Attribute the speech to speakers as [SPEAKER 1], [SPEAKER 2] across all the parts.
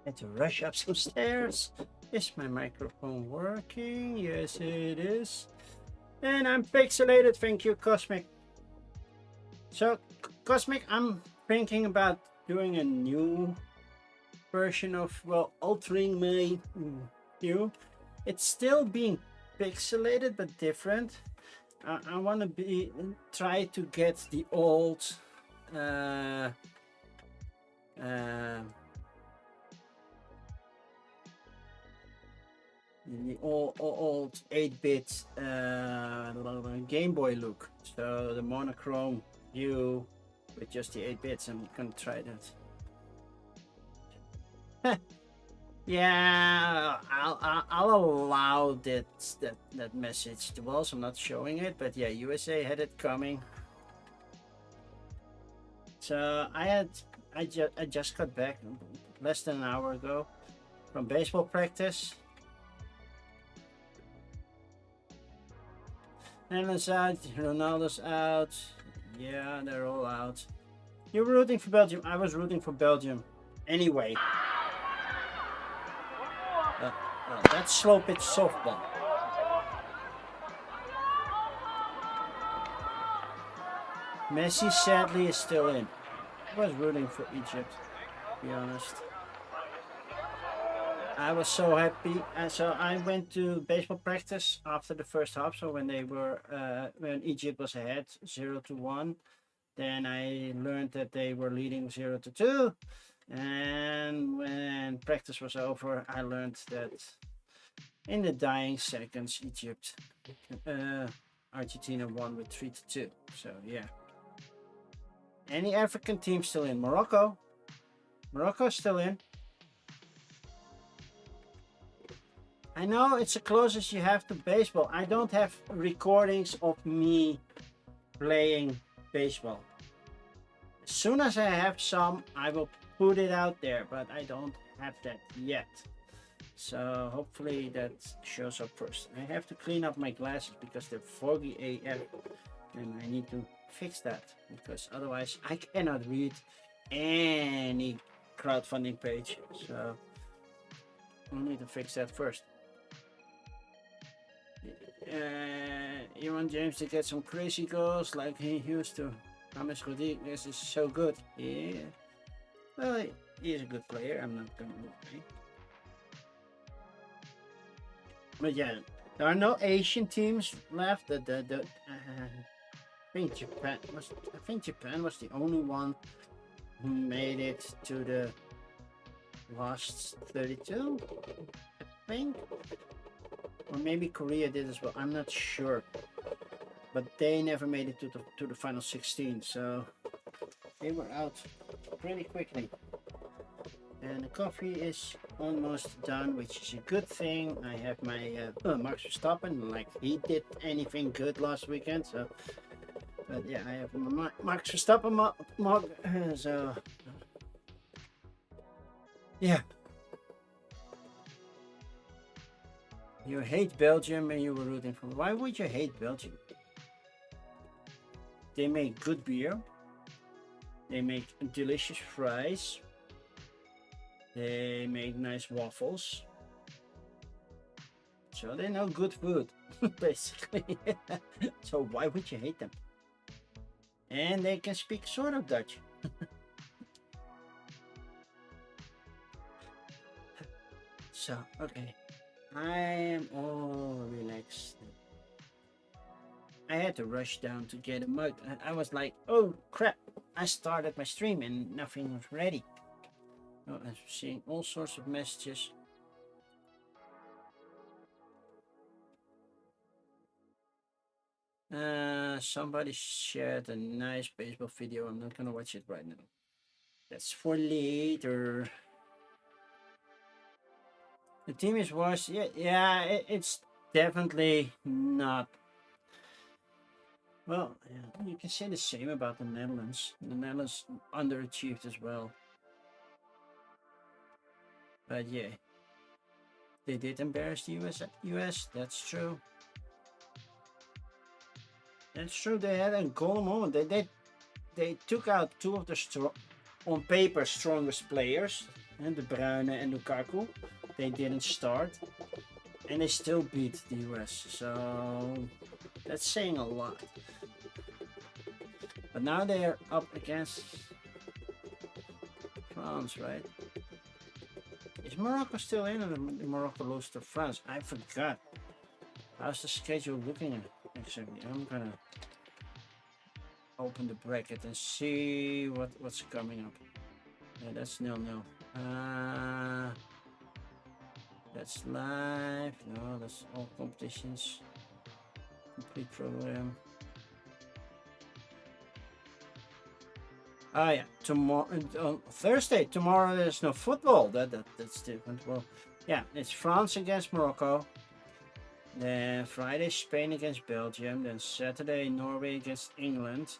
[SPEAKER 1] Had to rush up some stairs. Is my microphone working? Yes, it is. And I'm pixelated. Thank you, Cosmic. So, Cosmic, I'm thinking about doing a new version of, well, altering my view. It's still being pixelated, but different. I want to try to get the old uh, the old 8-bit Game Boy look. So the monochrome view with just the 8 bits. I'm gonna try that. Yeah, I'll allow that message to also. I'm not showing it, but yeah, USA had it coming. So I just got back less than an hour ago from baseball practice. Allen's out, Ronaldo's out. Yeah, they're all out. You're rooting for Belgium. I was rooting for Belgium. Anyway. That's slow pitch softball. Messi sadly is still in. I was rooting for Egypt, to be honest. I was so happy. So I went to baseball practice after the first half. So when when Egypt was ahead 0-1, then I learned that they were leading 0-2. And when practice was over, I learned that in the dying seconds, Argentina won with 3-2. So yeah. Any African team still in? Morocco. Morocco's still in. I know it's the closest you have to baseball. I don't have recordings of me playing baseball. As soon as I have some, I will put it out there, but I don't have that yet. So hopefully that shows up first. I have to clean up my glasses because they're foggy AF, and I need to fix that because otherwise I cannot read any crowdfunding page. So I need to fix that first. You want James to get some crazy goals like he used to. James Rodriguez is so good. Yeah. Well, he is a good player. I'm not gonna lie. But yeah, there are no Asian teams left. I think Japan was the only one who made it to the last 32. I think. Or maybe Korea did as well. I'm not sure, but they never made it to the final 16. So they were out pretty quickly. And the coffee is almost done, which is a good thing. I have my Max Verstappen, like he did anything good last weekend. So, but yeah, I have my Max Verstappen mug. So yeah. You hate Belgium and you were rooting for. Why would you hate Belgium? They make good beer. They make delicious fries. They make nice waffles. So they know good food, basically. So why would you hate them? And they can speak sort of Dutch. So, okay. I am all relaxed. I had to rush down to get a mug. I was like, oh crap, I started my stream and nothing was ready. Oh, I'm seeing all sorts of messages. Somebody shared a nice baseball video. I'm not gonna watch it right now. That's for later. The team is worse. Yeah, it's definitely not. Well, yeah, you can say the same about the Netherlands. The Netherlands underachieved as well. But yeah, they did embarrass the US. That's true. That's true. They had a goal moment. They took out two of the on paper strongest players. and De Bruyne and Lukaku. They didn't start, and they still beat the US. So that's saying a lot. But now they're up against France, right? Is Morocco still in, or did Morocco lose to France? I forgot. How's the schedule looking exactly? I'm gonna open the bracket and see what's coming up. Yeah, that's 0-0. That's live. No, that's all competitions. Complete program. Ah, yeah. Tomorrow, on Thursday. Tomorrow there's no football. That's different. Well, yeah, it's France against Morocco. Then Friday, Spain against Belgium. Then Saturday, Norway against England.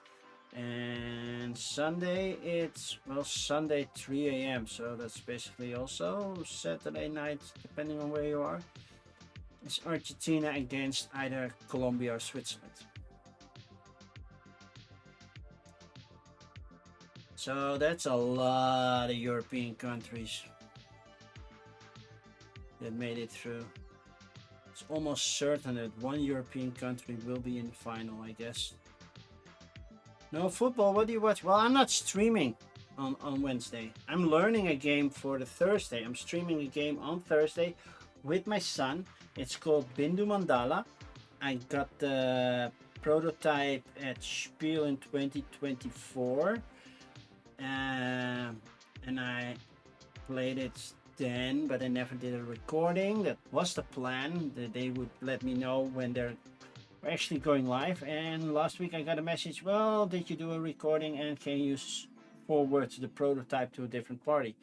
[SPEAKER 1] And Sunday, it's, well, Sunday 3 a.m. So that's basically also Saturday night, depending on where you are. It's Argentina against either Colombia or Switzerland. So that's a lot of European countries that made it through. It's almost certain that one European country will be in the final, I guess. No football, what do you watch? Well, I'm not streaming on Wednesday. I'm learning a game for the Thursday. I'm streaming a game on Thursday with my son. It's called Bindu Mandala. I got the prototype at Spiel in 2024. And I played it then, but I never did a recording. That was the plan, that they would let me know when they're actually going live. And last week I got a message, well, did you do a recording and can you forward the prototype to a different party?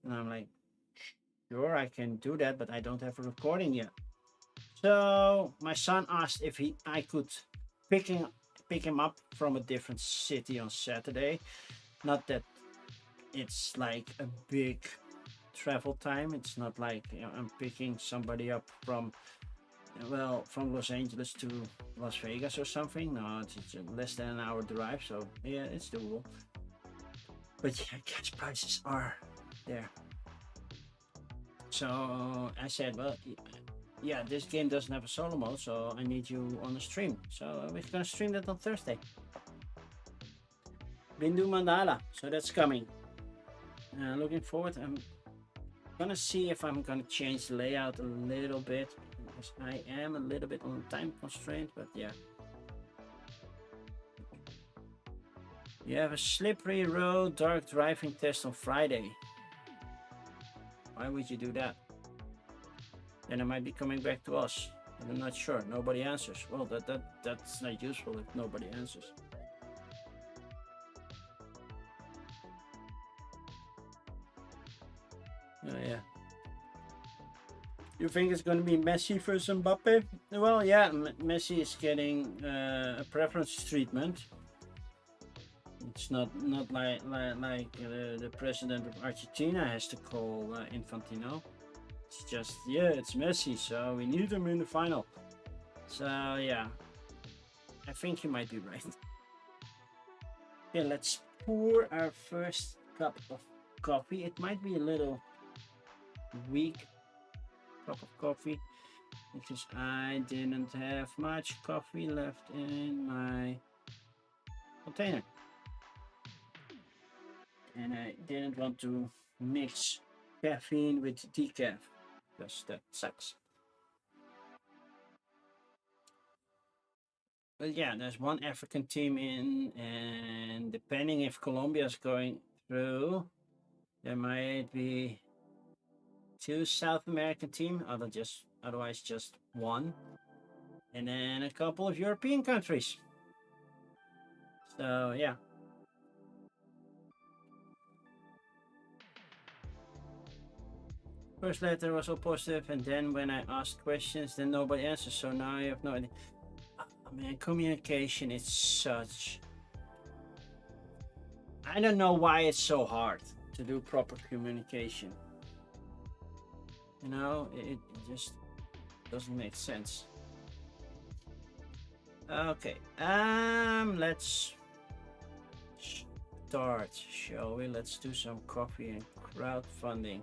[SPEAKER 1] And I'm like, sure, I can do that, but I don't have a recording yet. So my son asked if I could pick him up from a different city on Saturday. Not that it's like a big travel time. It's not like, you know, I'm picking somebody up from, well, from Los Angeles to Las Vegas or something. No, it's less than an hour drive, so yeah, it's doable. But yeah, gas prices are there. So I said, well, yeah, this game doesn't have a solo mode, so I need you on the stream. So we're gonna stream that on Thursday. Bindu Mandala, so that's coming. Looking forward. I'm gonna see if I'm gonna change the layout a little bit, because I am a little bit on time constraint, but yeah. You have a slippery road dark driving test on Friday. Why would you do that? Then it might be coming back to us, and I'm not sure. Nobody answers. Well, that's not useful if nobody answers. Oh yeah. You think it's going to be Messi versus Mbappe? Well, yeah, Messi is getting a preference treatment. It's not like the president of Argentina has to call Infantino. It's just, yeah, it's Messi, so we need him in the final. So yeah, I think you might be right. Okay, let's pour our first cup of coffee. It might be a little weak cup of coffee because I didn't have much coffee left in my container, and I didn't want to mix caffeine with decaf because that sucks. But yeah, there's one African team in, and depending if Colombia is going through, there might be two South American team, otherwise just one, and then a couple of European countries. So yeah. First letter was all positive, and then when I asked questions, then nobody answers. So now I have no idea. Oh, man, communication is such. I don't know why it's so hard to do proper communication. You know, it just doesn't make sense. Okay, let's start, shall we? Let's do some coffee and crowdfunding.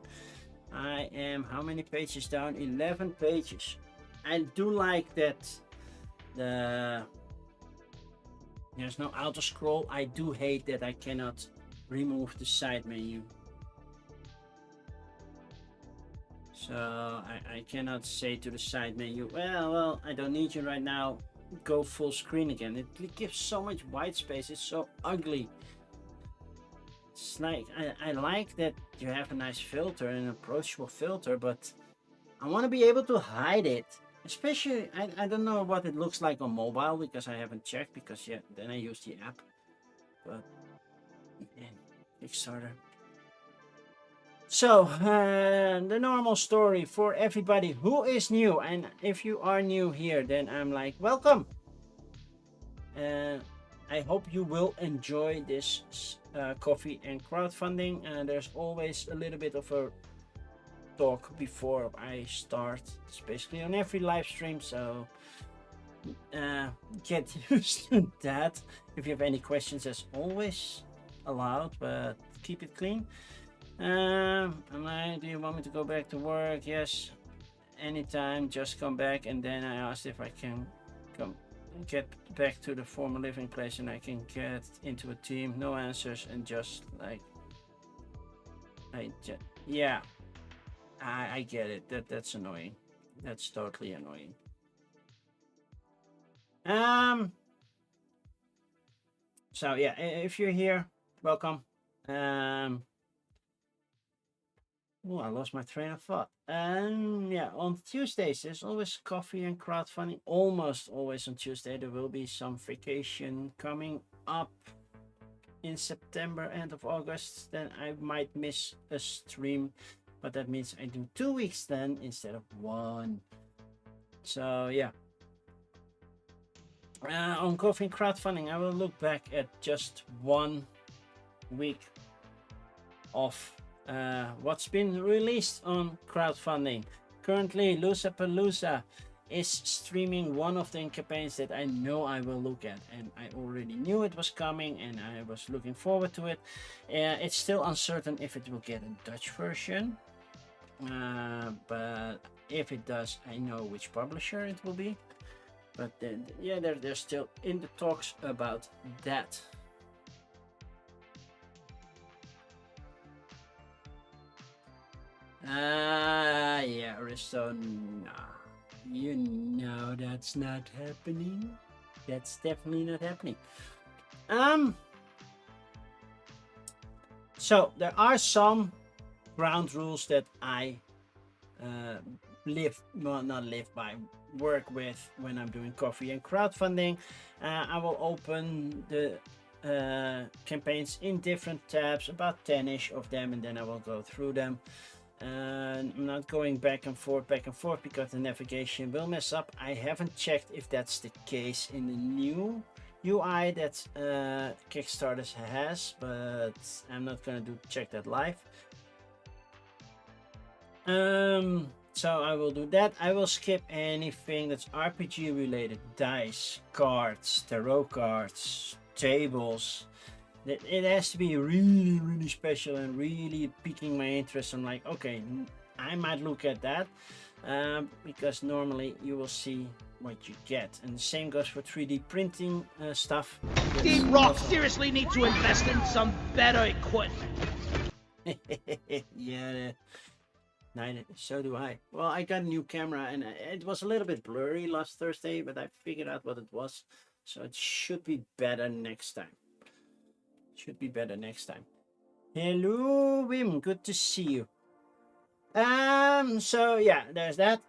[SPEAKER 1] I am how many pages down? 11 pages. I do like that there's no auto scroll. I do hate that I cannot remove the side menu. So I cannot say to the side menu, well, I don't need you right now. Go full screen again. It gives so much white space. It's so ugly. It's like I like that you have a nice filter, an approachable filter, but I want to be able to hide it. Especially, I don't know what it looks like on mobile because I haven't checked, because yeah, then I use the app. But man, Kickstarter. So the normal story for everybody who is new, and if you are new here, then I'm like, welcome. I hope you will enjoy this coffee and crowdfunding. There's always a little bit of a talk before I start. It's basically on every live stream, so get used to that. If you have any questions, as always, allowed, but keep it clean. Do you want me to go back to work? Yes, anytime, just come back. And then I asked if I can get back to the former living place and I can get into a team. No answers, and just like I get it. That's annoying. That's totally annoying. So yeah, if you're here, welcome. Oh, I lost my train of thought. Yeah, on Tuesdays there's always coffee and crowdfunding. Almost always on Tuesday. There will be some vacation coming up in September, end of August. Then I might miss a stream, but that means I do 2 weeks then instead of 1. So yeah. On coffee and crowdfunding, I will look back at just 1 week of what's been released on crowdfunding. Currently, Loosapalooza is streaming one of the campaigns that I know I will look at, and I already knew it was coming and I was looking forward to it. It's still uncertain if it will get a Dutch version, but if it does, I know which publisher it will be. But then, yeah, they're still in the talks about that. Yeah, Aristo, nah. You know that's not happening. That's definitely not happening. So there are some ground rules that I work with when I'm doing coffee and crowdfunding. I will open the campaigns in different tabs, about 10ish of them, and then I will go through them. I'm not going back and forth because the navigation will mess up. I haven't checked if that's the case in the new UI that Kickstarter has, but I'm not gonna check that live. So I will do that. I will skip anything that's RPG related: dice, cards, tarot cards, tables. It has to be really, really special and really piquing my interest. I'm like, okay, I might look at that, because normally you will see what you get. And the same goes for 3D printing stuff.
[SPEAKER 2] Team Rock seriously need to invest in some better equipment.
[SPEAKER 1] Yeah, so do I. Well, I got a new camera and it was a little bit blurry last Thursday, but I figured out what it was. So it should be better next time. Hello, Wim. Good to see you. So yeah, there's that.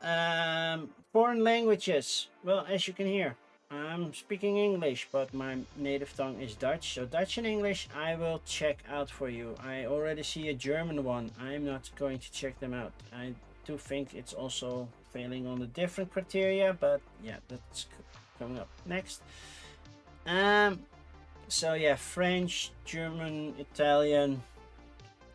[SPEAKER 1] Foreign languages. Well, as you can hear, I'm speaking English, but my native tongue is Dutch. So Dutch and English, I will check out for you. I already see a German one. I'm not going to check them out. I do think it's also failing on the different criteria, but yeah, that's coming up next. So yeah, French, German, Italian,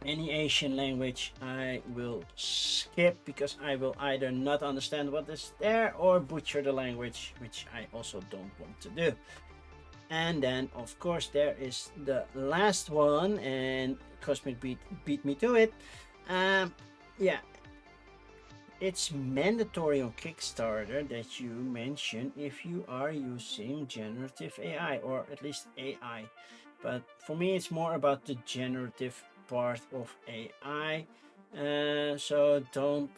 [SPEAKER 1] any Asian language I will skip because I will either not understand what is there or butcher the language, which I also don't want to do. And then of course there is the last one, and Cosmic beat me to it. Yeah, it's mandatory on Kickstarter that you mention if you are using generative AI, or at least AI. But for me, it's more about the generative part of AI. So don't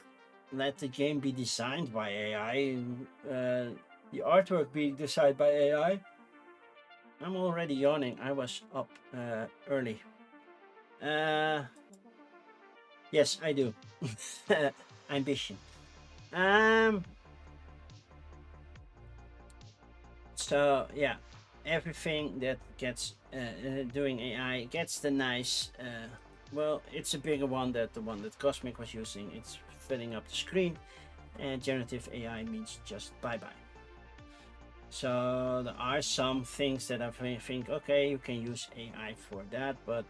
[SPEAKER 1] let the game be designed by AI. The artwork be designed by AI. I'm already yawning. I was up early. Yes, I do. Ambition. So yeah, everything that gets doing AI gets the nice. Well, it's a bigger one than the one that Cosmic was using. It's filling up the screen, and generative AI means just bye bye. So there are some things that I think, okay, you can use AI for that, but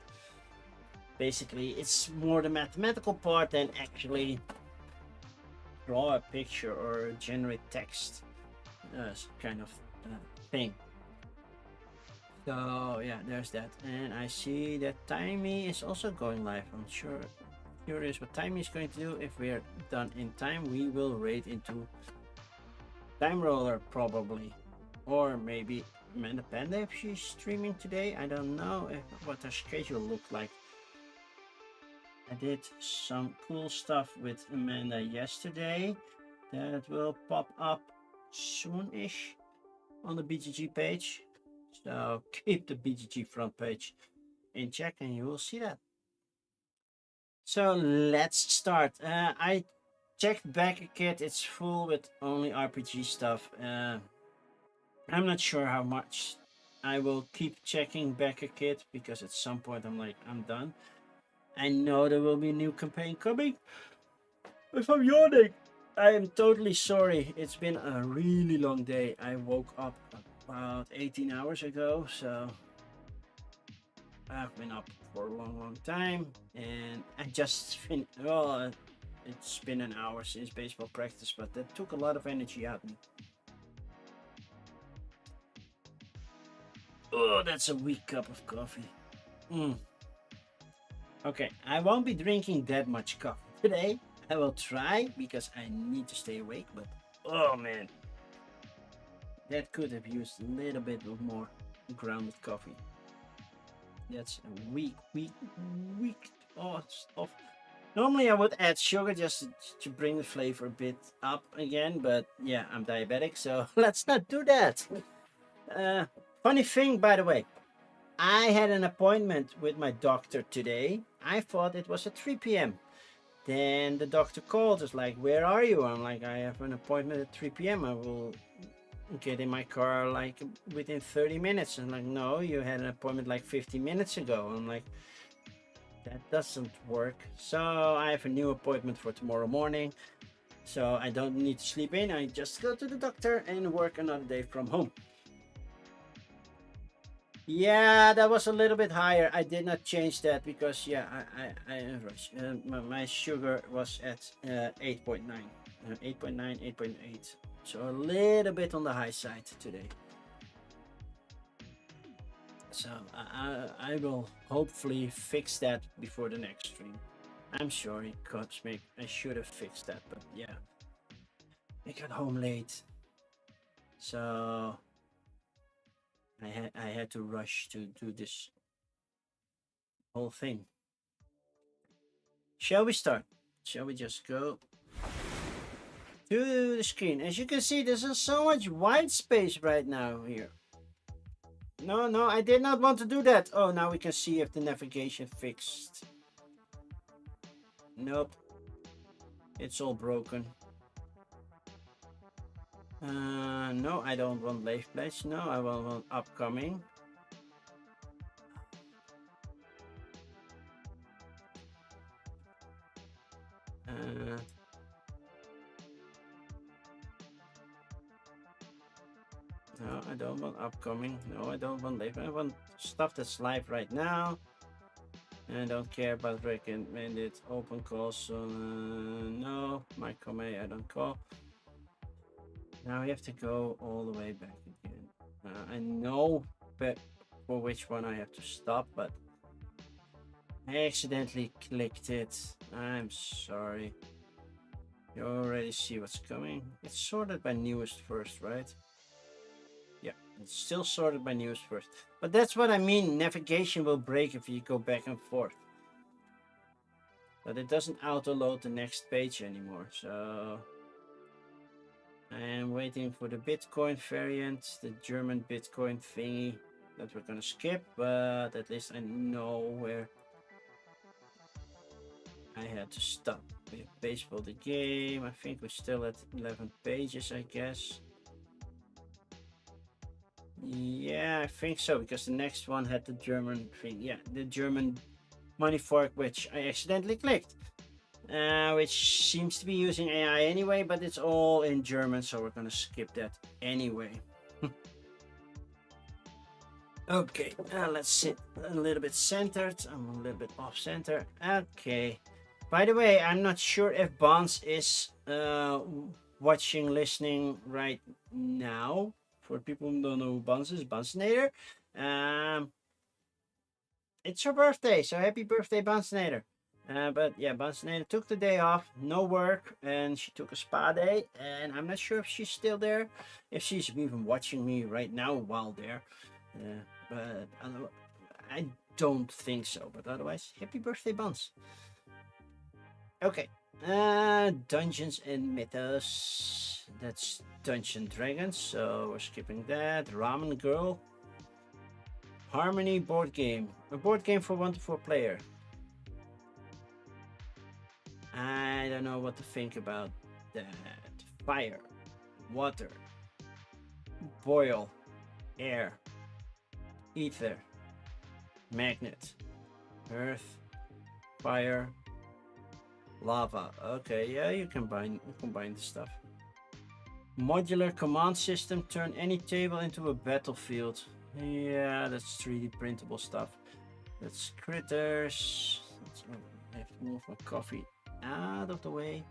[SPEAKER 1] basically it's more the mathematical part than actually draw a picture or generate text kind of thing. So yeah, there's that. And I see that Timey is also going live. I'm curious what Timey is going to do. If we're done in time, we will raid into Time Roller probably. Or maybe Amanda Panda if she's streaming today. I don't know what her schedule looked like. I did some cool stuff with Amanda yesterday that will pop up soon-ish on the BGG page. So keep the BGG front page in check and you will see that. So let's start. I checked BackerKit. It's full with only RPG stuff. I'm not sure how much I will keep checking BackerKit because at some point I'm done. I know there will be a new campaign coming. If I'm yawning, I am totally sorry. It's been a really long day. I woke up about 18 hours ago, so I've been up for a long time, and I just it's been an hour since baseball practice, but that took a lot of energy out of me. Oh, that's a weak cup of coffee. Okay, I won't be drinking that much coffee today. I will try because I need to stay awake, but oh man, that could have used a little bit of more grounded coffee. That's a weak stuff. Normally I would add sugar just to bring the flavor a bit up again, but yeah, I'm diabetic, so let's not do that. Funny thing, by the way, I had an appointment with my doctor today. I thought it was at 3 p.m. Then the doctor called us like, where are you? I'm like, I have an appointment at 3 p.m. I will get in my car like within 30 minutes. And like, no, you had an appointment like 15 minutes ago. I'm like, that doesn't work. So I have a new appointment for tomorrow morning. So I don't need to sleep in. I just go to the doctor and work another day from home. Yeah, that was a little bit higher. I did not change that because yeah, my sugar was at 8.9, 8.9, 8.8. So a little bit on the high side today. So I will hopefully fix that before the next stream. I'm sorry, Cosmic. I should have fixed that, but yeah, I got home late, so I had to rush to do this whole thing. Shall we start? Shall we just go to the screen? As you can see, there's so much white space right now here. No, I did not want to do that. Oh, now we can see if the navigation fixed. Nope. It's all broken. No, I don't want live pledge. No, I want upcoming. No, I don't want upcoming. No, I don't want live. I want stuff that's live right now. And I don't care about recommended open calls. So no, my comment I don't call. Now we have to go all the way back again. I know but for which one I have to stop, but I accidentally clicked it. I'm sorry. You already see what's coming. It's sorted by newest first, right? Yeah, it's still sorted by newest first. But that's what I mean. Navigation will break if you go back and forth. But it doesn't auto-load the next page anymore, so... I am waiting for the Bitcoin variant, the German Bitcoin thingy that we're gonna skip, but at least I know where I had to stop. We have baseball the game. I think we're still at 11 pages, I guess. Yeah, I think so, because the next one had the German thing. Yeah, the German money fork, which I accidentally clicked. Which seems to be using AI anyway, but it's all in German, so we're gonna skip that anyway. Okay, let's sit a little bit centered. I'm a little bit off center. Okay. By the way, I'm not sure if Bonds is watching, listening right now. For people who don't know who Bonds is, Bondsnader. It's her birthday, so happy birthday, Bondsnader. But yeah, Bondsnader took the day off, no work, and she took a spa day. And I'm not sure if she's still there, if she's even watching me right now while there. But I don't think so. But otherwise, happy birthday, Bonds. Okay. Dungeons and Mythos. That's Dungeon Dragons, so we're skipping that. Ramen Girl. Harmony board game. A board game for 1 to 4 player. I don't know what to think about that. Fire, water, boil, air, ether, magnet, earth, fire, lava. Okay, yeah, you can combine the stuff. Modular command system, turn any table into a battlefield. Yeah, that's 3D printable stuff. That's critters. I have to move my coffee out of the way.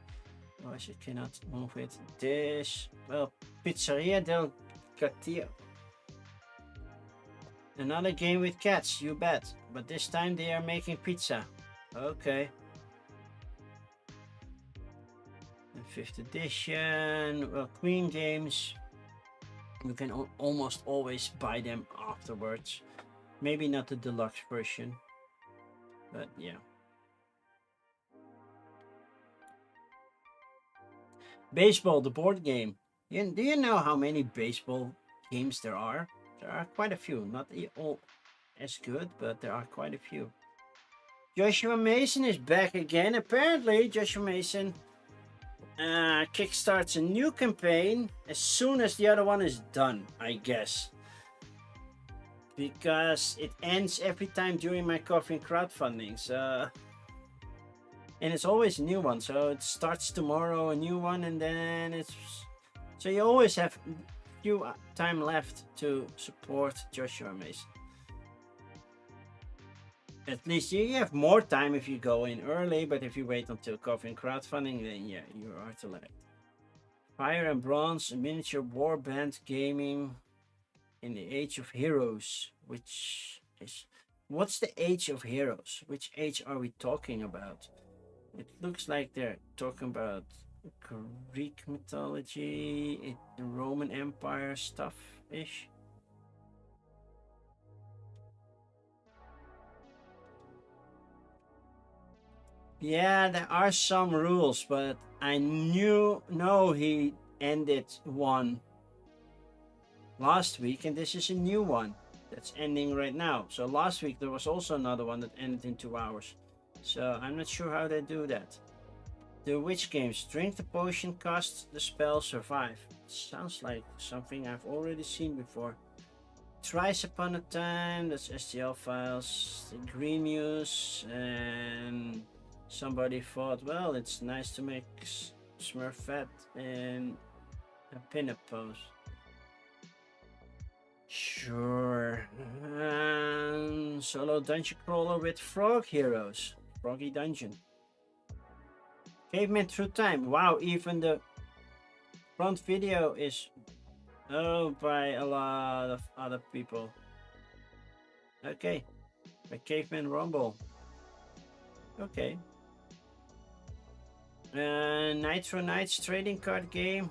[SPEAKER 1] Otherwise you cannot move it. This, well, Pizzeria del Castillo. Another game with cats, you bet. But this time they are making pizza. Okay. And 5th edition. Well, Queen games. You can almost always buy them afterwards. Maybe not the deluxe version. But yeah. Baseball, the board game. Do you know how many baseball games there are? There are quite a few. Not all as good, but there are quite a few. Joshua Mason is back again. Apparently, Joshua Mason kickstarts a new campaign as soon as the other one is done, I guess. Because it ends every time during my coffee and crowdfunding. So... And it's always a new one, so it starts tomorrow, a new one, and then it's... So you always have few time left to support Joshua Mason. At least you have more time if you go in early, but if you wait until coffee and crowdfunding, then yeah, you are too late. Fire and Bronze, a miniature warband gaming in the Age of Heroes, which is... What's the Age of Heroes? Which age are we talking about? It looks like they're talking about Greek mythology, the Roman Empire stuff-ish. Yeah, there are some rules, but I know he ended one last week, and this is a new one that's ending right now. So last week there was also another one that ended in 2 hours. So I'm not sure how they do that. The witch games. Drink the potion, cast the spell, survive. Sounds like something I've already seen before. Thrice Upon a Time. That's STL files. The Green Muse. And somebody thought, well, it's nice to make Smurfette and a pin-up pose. Sure. Solo dungeon crawler with frog heroes. Froggy Dungeon. Caveman Through Time. Wow, even the front video is by a lot of other people. Okay. A Caveman Rumble. Okay. Nitro Knights trading card game.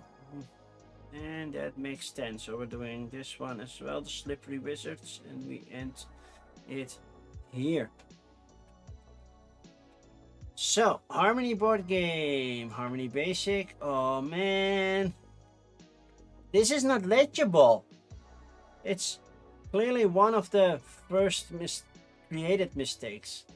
[SPEAKER 1] And that makes 10. So we're doing this one as well, the Slippery Wizards, and we end it here. So, Harmony board game. Harmony Basic. Oh man. This is not legible. It's clearly one of the first created mistakes.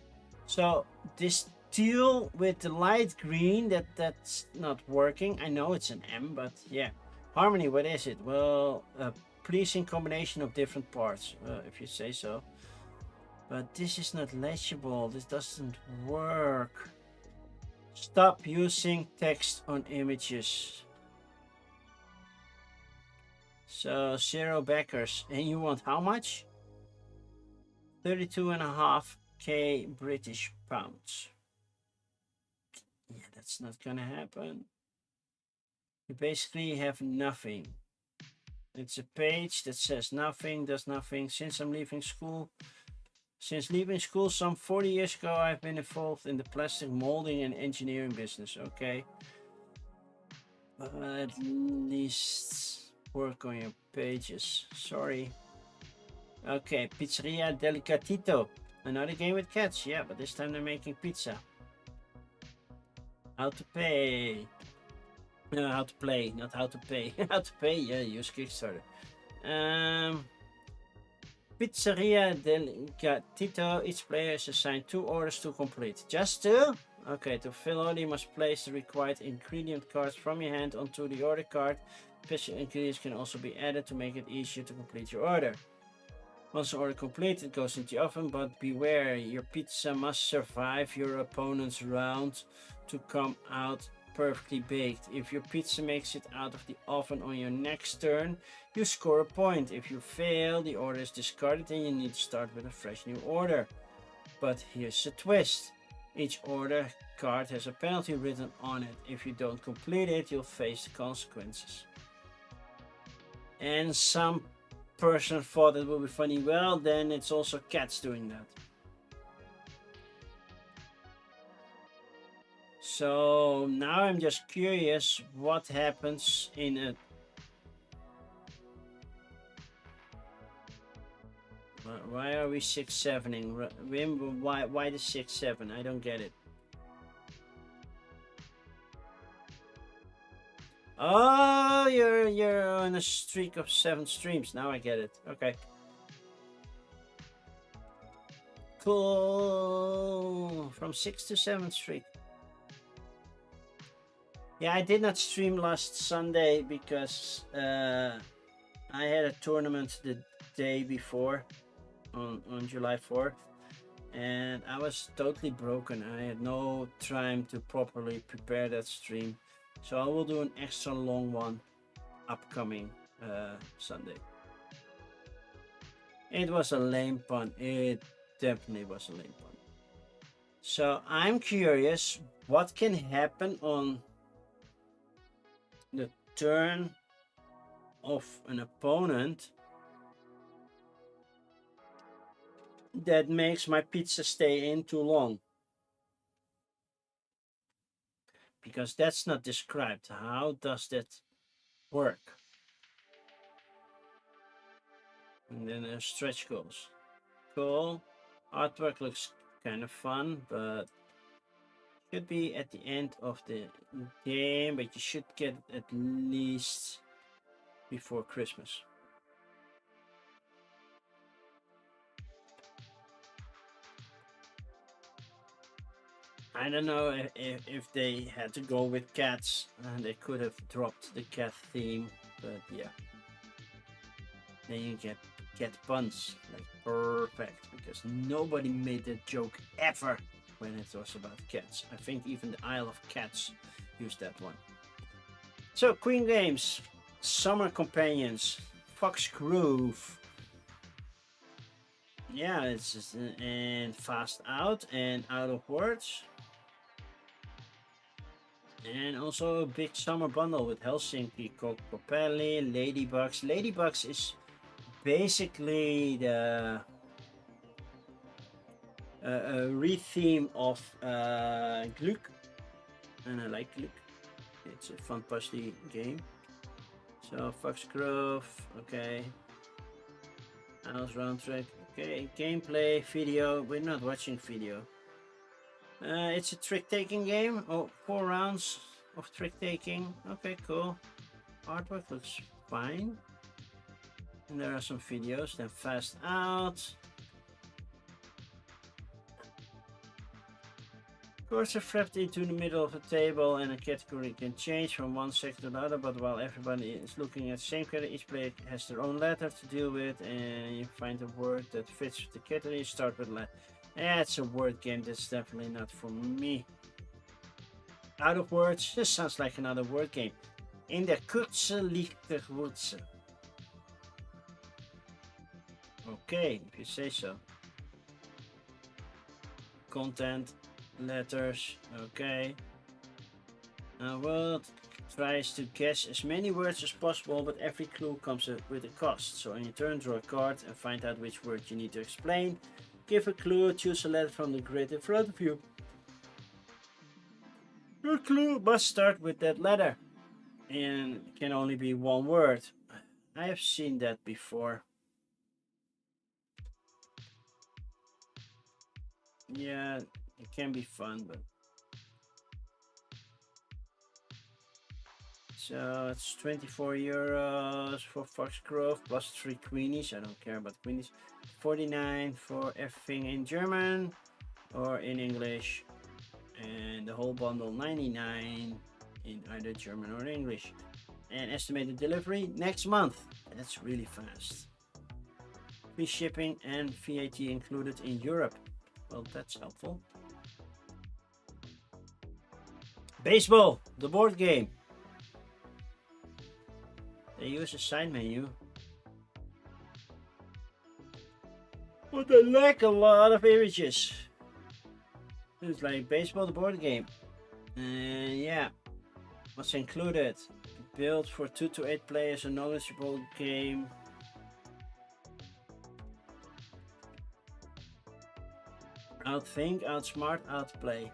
[SPEAKER 1] So, this teal with the light green, that's not working. I know it's an M, but yeah. Harmony, what is it? Well, a pleasing combination of different parts, if you say so. But this is not legible. This doesn't work. Stop using text on images. So 0 backers. And you want how much? 32.5k British pounds. Yeah, that's not gonna happen. You basically have nothing. It's a page that says nothing, does nothing. Since leaving school some 40 years ago, I've been involved in the plastic molding and engineering business. Okay. At least work on your pages. Sorry. Okay, Pizzeria Delicatito. Another game with cats. Yeah, but this time they're making pizza. How to pay. No, how to play, not how to pay. How to pay, yeah, use Kickstarter. Pizzeria Delicatito. Each player is assigned 2 orders to complete. Just 2? Okay, to fill order, you must place the required ingredient cards from your hand onto the order card. Special ingredients can also be added to make it easier to complete your order. Once the order complete, it goes into the oven, but beware, your pizza must survive your opponent's round to come out perfectly baked. If your pizza makes it out of the oven on your next turn, you score a point. If you fail, the order is discarded and you need to start with a fresh new order. But here's a twist. Each order card has a penalty written on it. If you don't complete it, you'll face the consequences. And some person thought it would be funny. Well, then it's also cats doing that. So now I'm just curious what happens in a... Why are we 6-7ing? Wim, why the 6-7? I don't get it. Oh, you're on a streak of 7 streams. Now I get it. Okay. Cool. From 6 to 7 streak. Yeah, I did not stream last Sunday because I had a tournament the day before on July 4th, and I was totally broken. I had no time to properly prepare that stream, so I will do an extra long one upcoming Sunday. It was a lame pun. It definitely was a lame pun. So I'm curious what can happen on the turn of an opponent that makes my pizza stay in too long, because that's not described. How does that work? And then there's stretch goals. Cool. Artwork looks kind of fun, but should be at the end of the game, but you should get it at least before Christmas. I don't know if they had to go with cats, and they could have dropped the cat theme, but yeah. Then you get cat puns, like perfect, because nobody made that joke ever when it was about cats. I think even the Isle of Cats used that one. So, Queen Games, Summer Companions, Fox Groove. Yeah, it's just, and Fast Out and Out of Words. And also a big summer bundle with Helsinki, Kokopelli, Ladybugs. Ladybugs is basically the a re-theme of Gluck, and I like Gluck. It's a fun puzzly game. So Foxgrove, okay. House round track, okay. Gameplay, video. We're not watching video. It's a trick-taking game. Oh, 4 rounds of trick-taking. Okay, cool. Artwork looks fine. And there are some videos. Then Fast Out. Cards are flipped into the middle of the table and a category can change from one sector to another, but while everybody is looking at the same category, each player has their own letter to deal with, and you find a word that fits the category. You start with letter. Yeah, it's a word game. That's definitely not for me. Out of words. This sounds like another word game. In der Kürze liegt der Wurzel. Okay, if you say so. Content, letters, okay. A word tries to guess as many words as possible, but every clue comes with a cost. So on your turn, draw a card and find out which word you need to explain. Give a clue, choose a letter from the grid in front of you. Your clue must start with that letter and can only be one word. I have seen that before. Yeah, it can be fun, but so it's 24 euros for Foxgrove plus 3 queenies. I don't care about queenies. 49 for everything in German or in English, and the whole bundle 99 in either German or English. And estimated delivery next month. That's really fast. Free shipping and VAT included in Europe. Well, that's helpful. Baseball, the board game. They use a side menu. But they lack a lot of images. It's like baseball, the board game. And yeah, what's included? Built for 2 to 8 players, a knowledgeable game. Outthink, outsmart, outplay.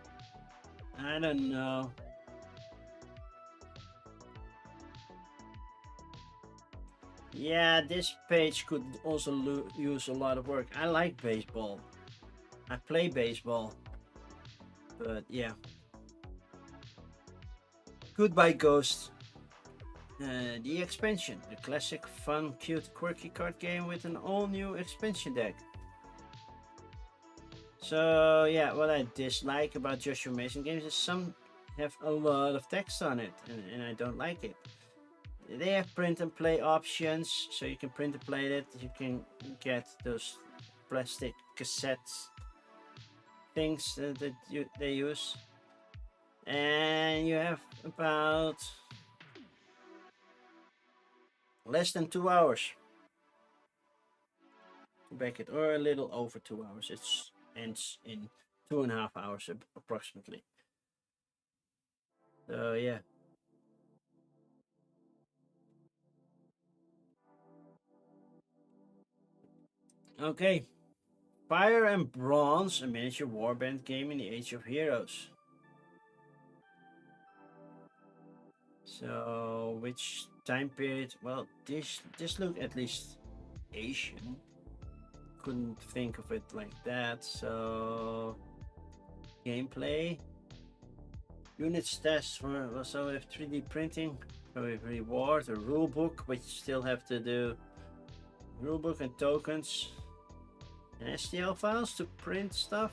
[SPEAKER 1] I don't know. Yeah, this page could also use a lot of work. I like baseball. I play baseball. But yeah. Goodbye Ghost. The expansion. A classic, fun, cute, quirky card game with an all-new expansion deck. So yeah, what I dislike about Joshua Mason games is some have a lot of text on it, and I don't like it. They have print and play options, so you can print and play it. You can get those plastic cassettes things that they use, and you have about less than 2 hours to back it, or a little over 2 hours. It ends in 2.5 hours approximately. So yeah. Okay. Fire and Bronze, a miniature warband game in the Age of Heroes. So which time period? Well, this look at least Asian. Couldn't think of it like that. So gameplay. Units test for so we have 3D printing. So we have reward, a rule book, which you still have to do. Rulebook and tokens. And STL files to print stuff.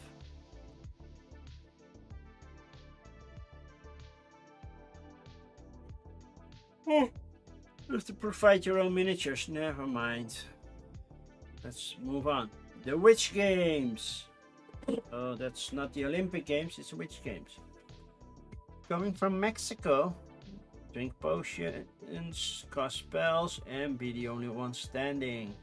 [SPEAKER 1] Oh, you have to provide your own miniatures. Never mind. Let's move on. The Witch Games. Oh, that's not the Olympic Games, it's the Witch Games. Coming from Mexico. Drink potions, cast spells, and be the only one standing.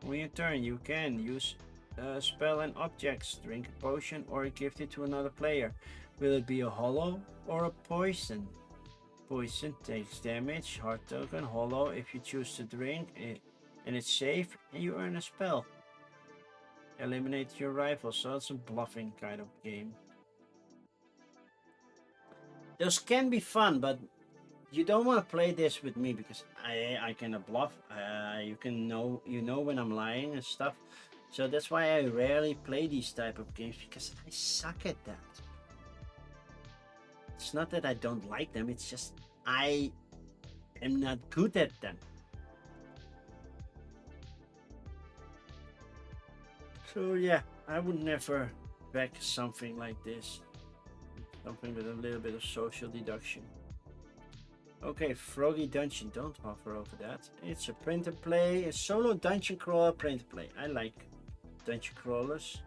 [SPEAKER 1] On your turn, you can use a spell and objects, drink a potion, or gift it to another player. Will it be a hollow or a poison? Poison takes damage, hard token, hollow if you choose to drink it, and it's safe, and you earn a spell. eliminate your rival. So it's a bluffing kind of game. Those can be fun, but you don't want to play this with me because I cannot bluff. You know when I'm lying and stuff. So that's why I rarely play these type of games, because I suck at that. It's not that I don't like them, it's just I am not good at them. So yeah, I would never back something like this. Something with a little bit of social deduction. Okay, Froggy Dungeon, don't hover over that. It's a print and play, a solo dungeon crawler print and play. I like dungeon crawlers.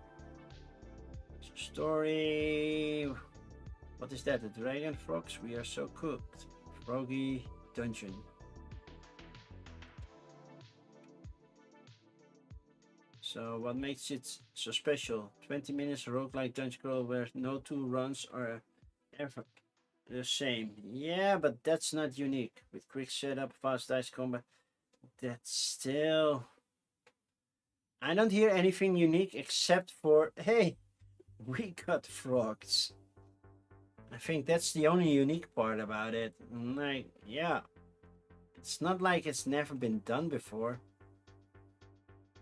[SPEAKER 1] Story. What is that? The dragon frogs? We are so cooked. Froggy Dungeon. So what makes it so special? 20 minutes roguelike dungeon crawl where no two runs are ever the same. Yeah, but that's not unique. With quick setup, fast dice combat, that's still... I don't hear anything unique except for, hey, we got frogs. I think that's the only unique part about it. Like, yeah, it's not like it's never been done before.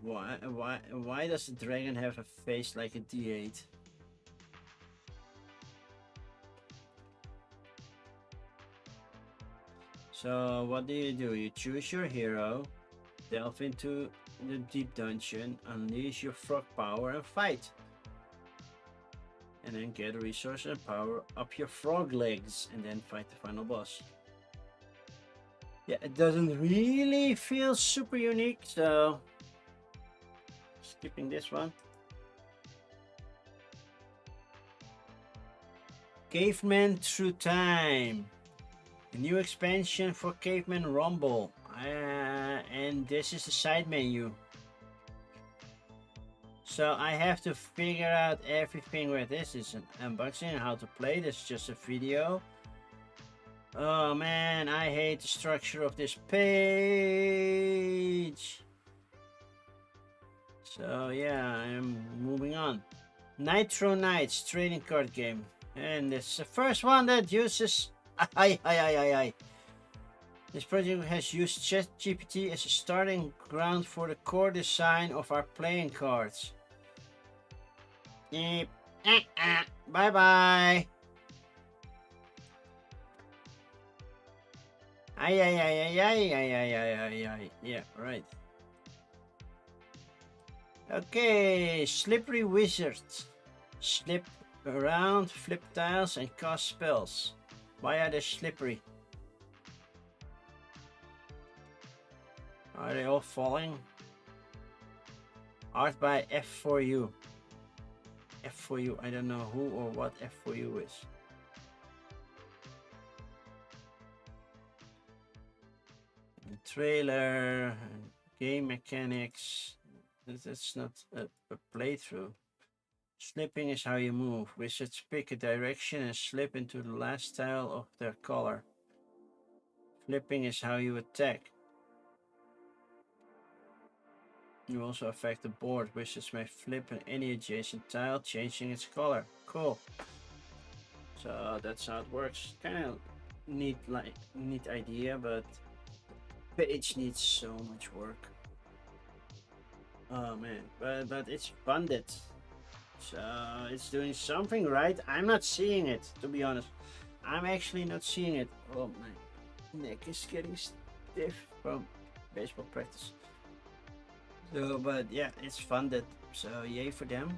[SPEAKER 1] Why does the dragon have a face like a D8? So what do? You choose your hero, delve into the deep dungeon, unleash your frog power and fight. And then get resources and power up your frog legs and then fight the final boss. Yeah, it doesn't really feel super unique, so skipping this one. Caveman Through Time. A new expansion for Caveman Rumble. And this is the side menu. So I have to figure out everything where this is an unboxing, how to play. This is just a video. Oh man, I hate the structure of this page. So yeah, I'm moving on. Nitro Knights trading card game. And it's the first one that uses... This project has used ChatGPT as a starting ground for the core design of our playing cards. Bye bye. Yeah, right. Okay, Slippery Wizards. Slip around, flip tiles, and cast spells. Why are they slippery? Are they all falling? Art by F4U. F4U, I don't know who or what F4U is. And trailer, game mechanics. That's not a playthrough. Slipping is how you move. Wizards pick a direction and slip into the last tile of their color. Flipping is how you attack. You also affect the board. Wizards may flip any adjacent tile, changing its color. Cool. So that's how it works. Kind of neat idea, but the page needs so much work. Oh man, but it's funded, so it's doing something right. I'm not seeing it, to be honest. I'm actually not seeing it. Oh, my neck is getting stiff from baseball practice. So, but yeah, it's funded, so yay for them.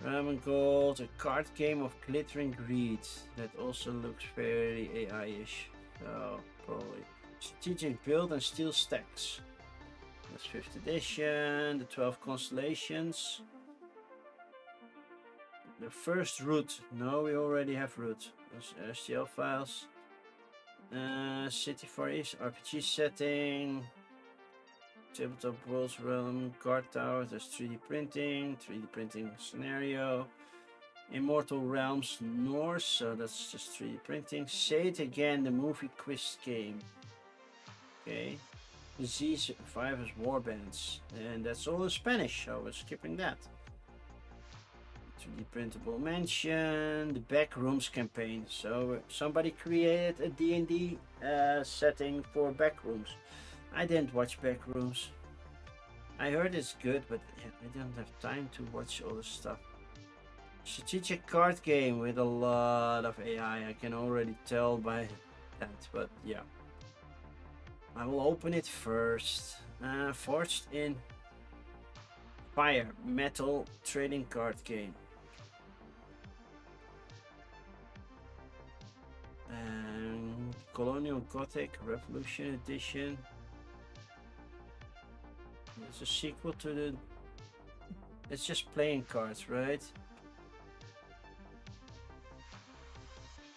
[SPEAKER 1] Ramen Gold, a card game of glittering greed that also looks very AI-ish. So probably strategic build and steel stacks. That's 5th edition, the 12 constellations. The first route. No, we already have route. Those STL files. City Far East, RPG setting. Tabletop World's Realm, Guard Tower, there's 3D printing scenario. Immortal Realms Norse, so that's just 3D printing. Say It Again, the movie quiz game. Okay. Z Survivors Warbands, and that's all in Spanish, so we're skipping that. 3D printable mansion, the Backrooms campaign. So somebody created a D&D setting for Backrooms. I didn't watch Backrooms. I heard it's good, but I don't have time to watch all this stuff. Strategic card game with a lot of AI. I can already tell by that, but yeah. I will open it first. Forged in Fire Metal trading card game. And Colonial Gothic Revolution Edition. It's a sequel to the. It's just playing cards, right?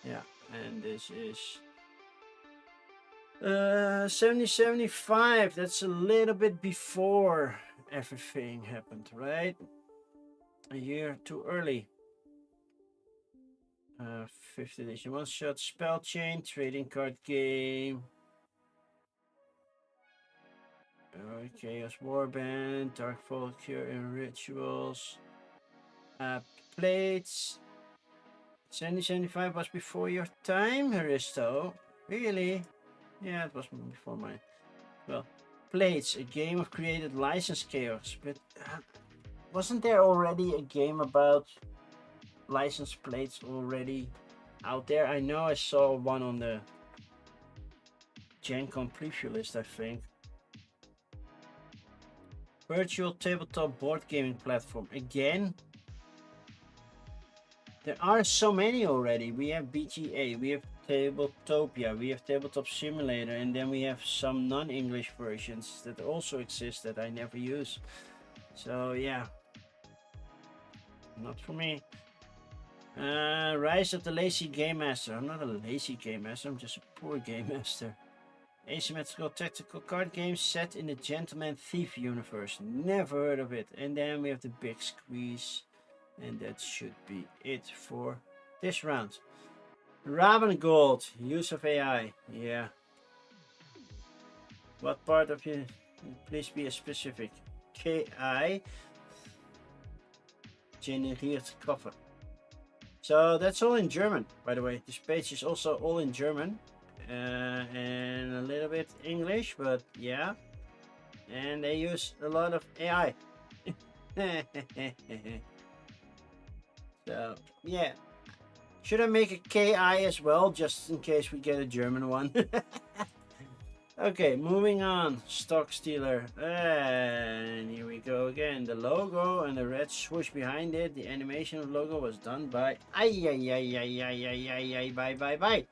[SPEAKER 1] Yeah, and this is 7075. That's a little bit before everything happened, right? A year too early. 5th edition, one shot spell chain, trading card game. Chaos Warband, Dark Folklore and Rituals. Plates. 7075 was before your time, Haristo. Really? Yeah, it was before mine. Well, Plates, a game of created licensed chaos. But wasn't there already a game about licensed plates already out there? I know I saw one on the Gen Con preview list, I think. Virtual tabletop board gaming platform. Again? There are so many already. We have BGA, we have Tabletopia, we have Tabletop Simulator, and then we have some non-English versions that also exist that I never use. So yeah, not for me. Rise of the Lazy Game Master. I'm not a lazy game master, I'm just a poor game master. Asymmetrical tactical card game set in the Gentleman Thief universe. Never heard of it. And then we have the Big Squeeze. And that should be it for this round. Ravengold, use of AI. Yeah. What part of you? Please be specific. KI generiert cover. So that's all in German, by the way. This page is also all in German. And a little bit English, but yeah. And they use a lot of AI. So, yeah. Should I make a KI as well, just in case we get a German one? Okay, moving on. Stock Stealer. And here we go again. The logo and the red swoosh behind it. The animation of the logo was done by... Bye.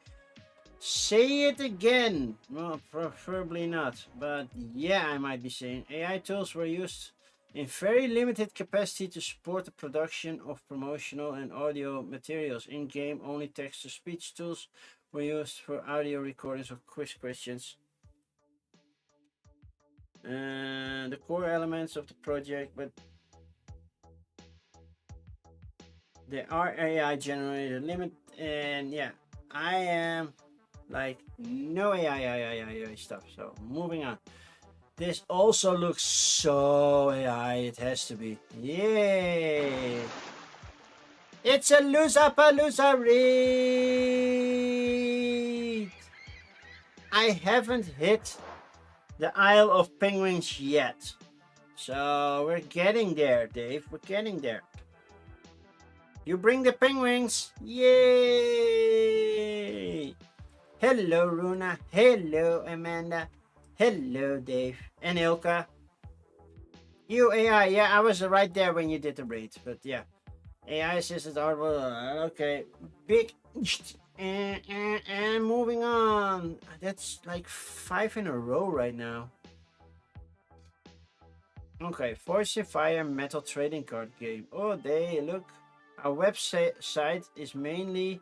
[SPEAKER 1] Say it again. Well, preferably not. But yeah, I might be saying AI tools were used in very limited capacity to support the production of promotional and audio materials. In-game only text-to-speech tools were used for audio recordings of quiz questions. The core elements of the project, but there are AI generated limit, and yeah, I am like no AI stuff. So moving on. This also looks so AI, it has to be. Yay! It's a Loozapalooza read! I haven't hit the Isle of Penguins yet. So we're getting there, Dave. We're getting there. You bring the penguins! Yay! Hello, Runa. Hello, Amanda. Hello, Dave. And Ilka. You AI, yeah, I was right there when you did the raid, but yeah. AI assisted artwork, okay. Big, and moving on. That's like 5 in a row right now. Okay, Force of Fire Metal Trading Card Game. Oh, they look. Our website is maintained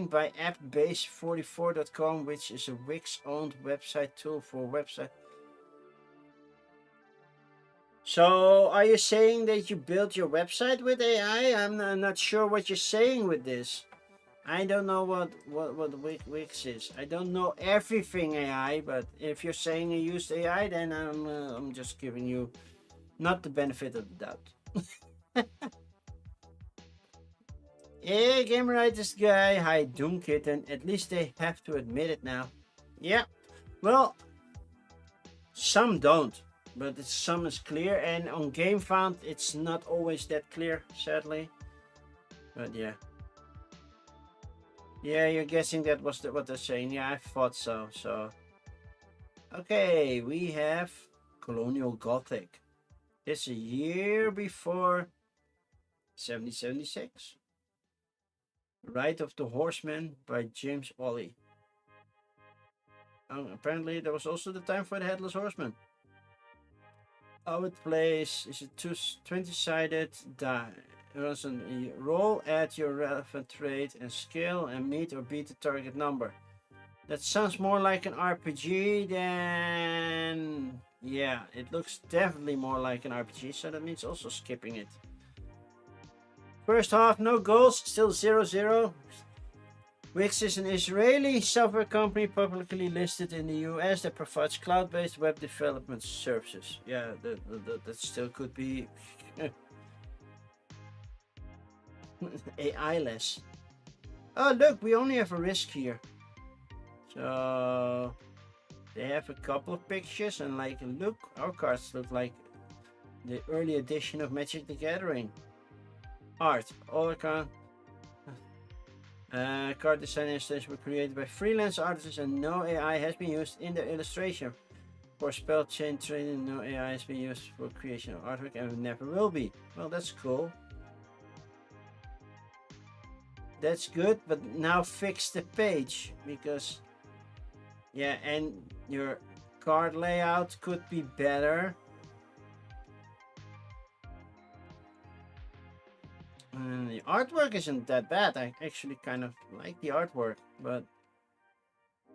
[SPEAKER 1] by appbase44.com, which is a Wix-owned website tool for website. So, are you saying that you built your website with AI? I'm not sure what you're saying with this. I don't know what Wix is. I don't know everything AI, but if you're saying you used AI, then I'm just giving you not the benefit of the doubt. Yeah, gamer right, this guy, hi Doomkitten. At least they have to admit it now. Yeah, well, some don't, but some is clear, and on GameFound it's not always that clear, sadly. But yeah. Yeah, you're guessing that was what they're saying. Yeah, I thought so. Okay, we have Colonial Gothic. It's a year before 7076. Ride of the Horseman by James Wally. Apparently, there was also the time for the Headless Horseman. How it plays is a 20-sided die. Roll at your relevant trait and skill and meet or beat the target number. That sounds more like an RPG than... Yeah, it looks definitely more like an RPG, so that means also skipping it. First half, no goals, still 0-0. Wix is an Israeli software company publicly listed in the US that provides cloud-based web development services. Yeah, that still could be AI-less. Oh, look, we only have a risk here. So they have a couple of pictures and like, look, our cards look like the early edition of Magic the Gathering. Art, all account. Card design illustrations were created by freelance artists and no AI has been used in the illustration. For spell chain training, no AI has been used for creation of artwork and never will be. Well, that's cool. That's good, but now fix the page because, yeah, and your card layout could be better. And the artwork isn't that bad. I actually kind of like the artwork, but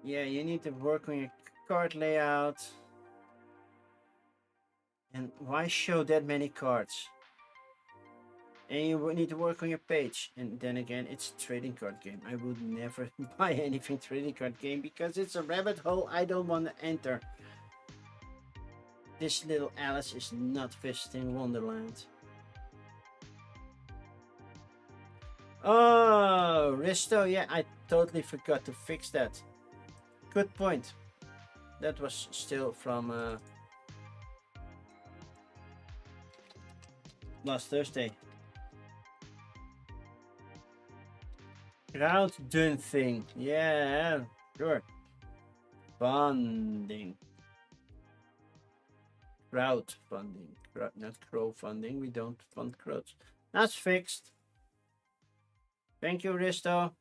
[SPEAKER 1] yeah, you need to work on your card layout. And why show that many cards? And you need to work on your page. And then again, it's a trading card game. I would never buy anything trading card game because it's a rabbit hole I don't want to enter. This little Alice is not visiting Wonderland. Oh, Risto, yeah, I totally forgot to fix that. Good point. That was still from last Thursday. Crowdfunding, yeah, sure. Funding. Crowdfunding, not crowdfunding. We don't fund crowds. That's fixed. Thank you, Risto.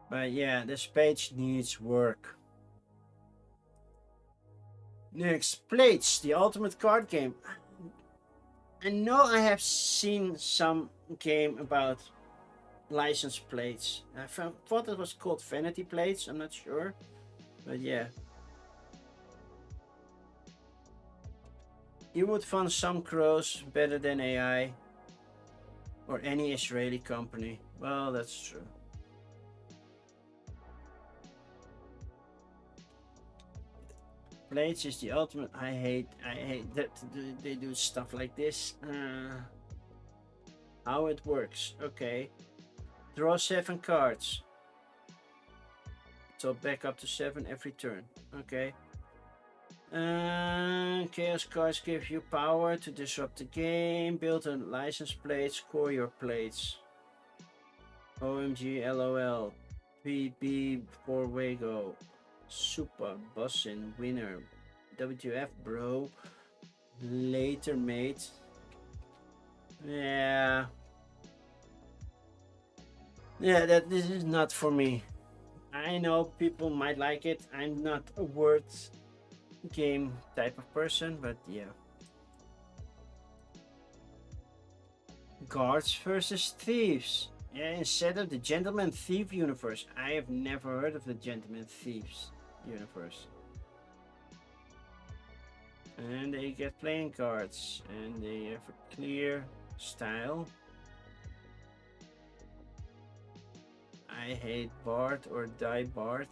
[SPEAKER 1] But yeah, this page needs work. Next, Plates, the ultimate card game. I know I have seen some game about license plates. I thought it was called Vanity Plates, I'm not sure. But yeah. You would fund some crows better than AI. Or any Israeli company. Well, that's true. Plates is the ultimate. I hate that they do stuff like this. How it works. Okay. Draw 7 cards. So back up to 7 every turn. Okay. Chaos cards give you power to disrupt the game. Build a license plate. Score your plates. OMG LOL. PB for Wago. Super Bussin winner. WF bro. Later mate. Yeah. Yeah, this is not for me. I know people might like it. I'm not a word game type of person, but yeah. Guards versus thieves. Yeah, instead of the Gentleman Thief universe. I have never heard of the Gentleman Thieves universe. And they get playing cards, and they have a clear style. I hate Bart or die Bart.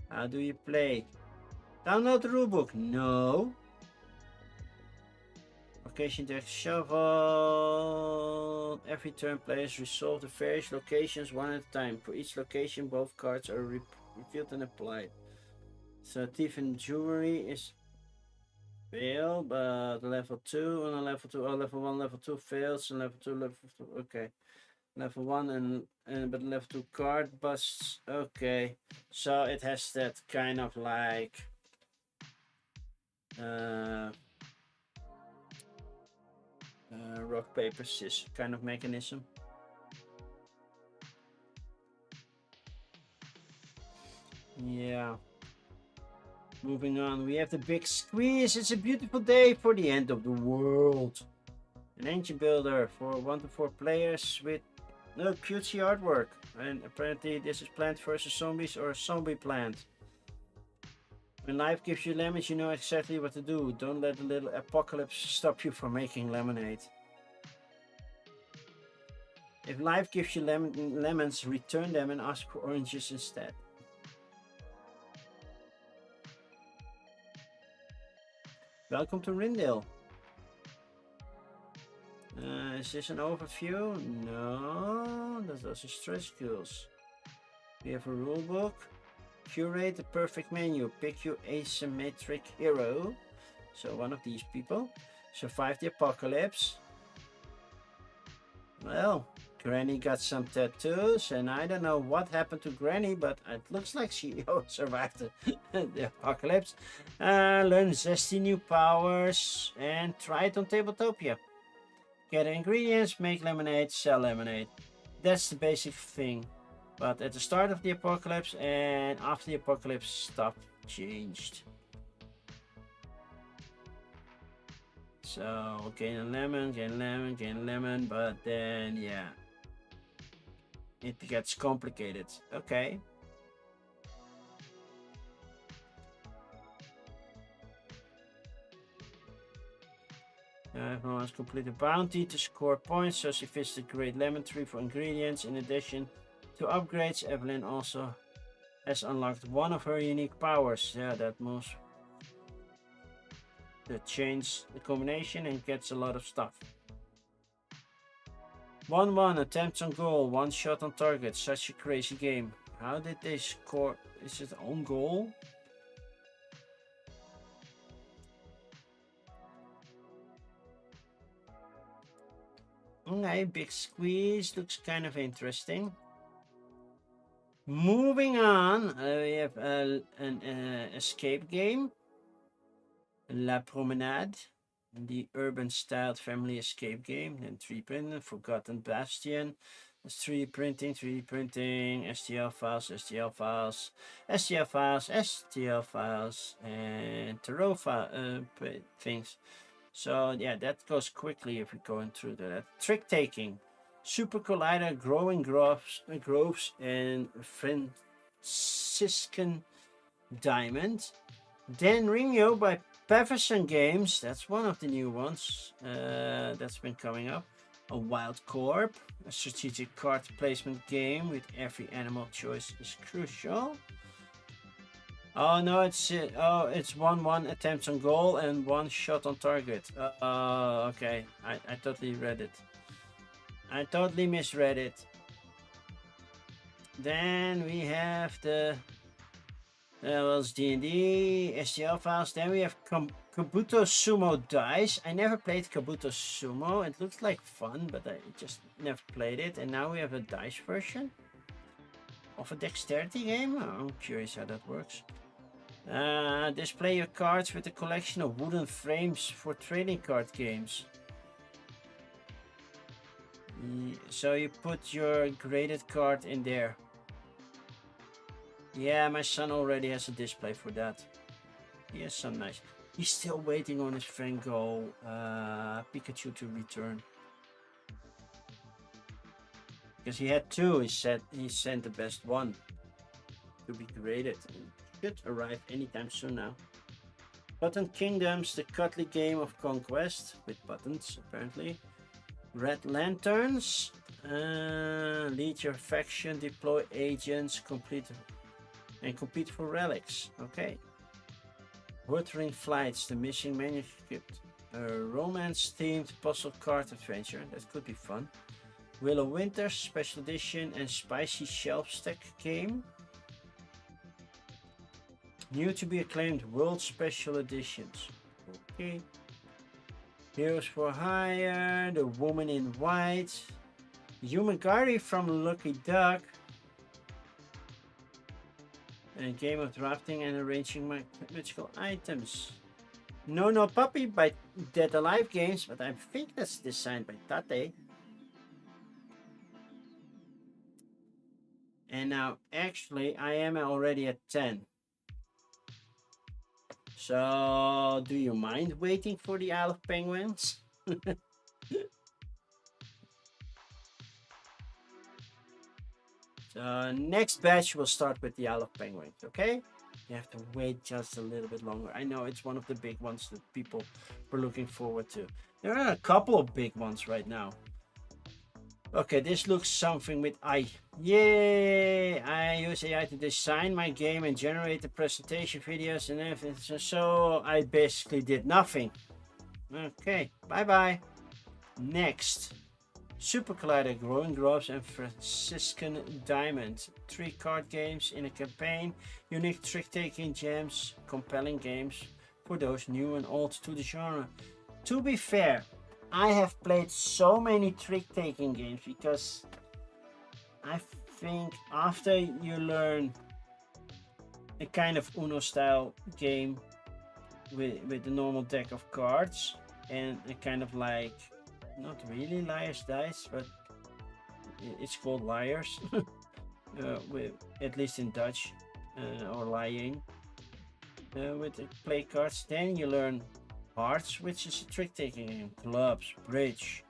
[SPEAKER 1] How do you play? Download the rulebook. No. Location deck shuffle. Every turn players resolve the various locations one at a time. For each location, both cards are revealed and applied. So Thief and Jewelry is fail, but level 2 and a level 2. Oh, level 1, level 2 fails, and level 2, level 2. Okay. Level 1 and but level 2 card busts. Okay. So it has that kind of like rock, paper, scissors kind of mechanism. Yeah. Moving on, we have the big squeeze. It's a beautiful day for the end of the world. An engine builder for 1 to 4 players with no cutesy artwork. And apparently this is Plant vs Zombies or a zombie plant. When life gives you lemons, you know exactly what to do. Don't let the little apocalypse stop you from making lemonade. If life gives you lemons, return them and ask for oranges instead. Welcome to Rindale. Is this an overview? No, that's also stretch skills. We have a rulebook. Curate the perfect menu. Pick your asymmetric hero. So one of these people. Survive the apocalypse. Well, Granny got some tattoos, and I don't know what happened to Granny, but it looks like she survived the apocalypse. Learn zesty new powers and try it on Tabletopia. Get ingredients, make lemonade, sell lemonade. That's the basic thing. But at the start of the apocalypse and after the apocalypse, stuff changed. So gain a lemon, gain a lemon, gain a lemon, but then yeah, it gets complicated. Okay. Everyone has completed bounty to score points, so she visits the Great Lemon Tree for ingredients. In addition to upgrades, Evelyn also has unlocked one of her unique powers. Yeah, that moves. That changes the combination and gets a lot of stuff. 1-1 attempts on goal, 1 shot on target. Such a crazy game. How did they score? Is it on goal? Okay, big squeeze. Looks kind of interesting. Moving on, we have an escape game. La Promenade, the urban-styled family escape game. Then 3D printing, Forgotten Bastion. There's 3D printing, STL files, STL files, STL files, STL files, and tarot things. So yeah, that goes quickly if we're going through that. Trick taking, Super Collider, Growing Groves, and Franciscan Diamond. Dan Ringo by Paverson Games, that's one of the new ones that's been coming up. A Wild Corp, a strategic card placement game with every animal choice is crucial. Oh no, it's 1-1 attempts on goal and 1 shot on target. Okay, I totally read it. I totally misread it. Then we have the D&D, STL files. Then we have Kabuto Sumo Dice. I never played Kabuto Sumo. It looks like fun, but I just never played it. And now we have a dice version of a dexterity game. I'm curious how that works. Display your cards with a collection of wooden frames for trading card games. So you put your graded card in there. Yeah, my son already has a display for that. He has some nice. He's still waiting on his Van Gogh Pikachu to return. Because he had 2, he sent the best one to be graded. It should arrive anytime soon now. Button Kingdoms, the cuddly game of conquest with buttons apparently. Red Lanterns, lead your faction, deploy agents, compete for relics. Okay. Wuthering Flights, the missing manuscript. A romance-themed puzzle card adventure, that could be fun. Willow Winters, special edition and spicy shelf stack game. New to be acclaimed world special editions. Okay. Heroes for Hire, The Woman in White, Human Guardian from Lucky Duck, and a game of drafting and arranging magical items. No Puppy by Dead Alive Games, but I think that's designed by Tate. And now, actually, I am already at 10. So, do you mind waiting for the Isle of Penguins? So, next batch will start with the Isle of Penguins, okay? You have to wait just a little bit longer. I know it's one of the big ones that people were looking forward to. There are a couple of big ones right now. Okay, this looks something with AI. Yay! I use AI to design my game and generate the presentation videos and everything. So I basically did nothing. Okay, bye-bye. Next. Super Collider, Growing Groves and Franciscan Diamond. 3 card games in a campaign. Unique trick-taking gems. Compelling games for those new and old to the genre. To be fair, I have played so many trick-taking games because I think after you learn a kind of Uno style game with the normal deck of cards and a kind of like, not really Liar's Dice, but it's called Liars, at least in Dutch, or Lying, with the play cards, then you learn Hearts, which is a trick-taking game, Clubs, Bridge,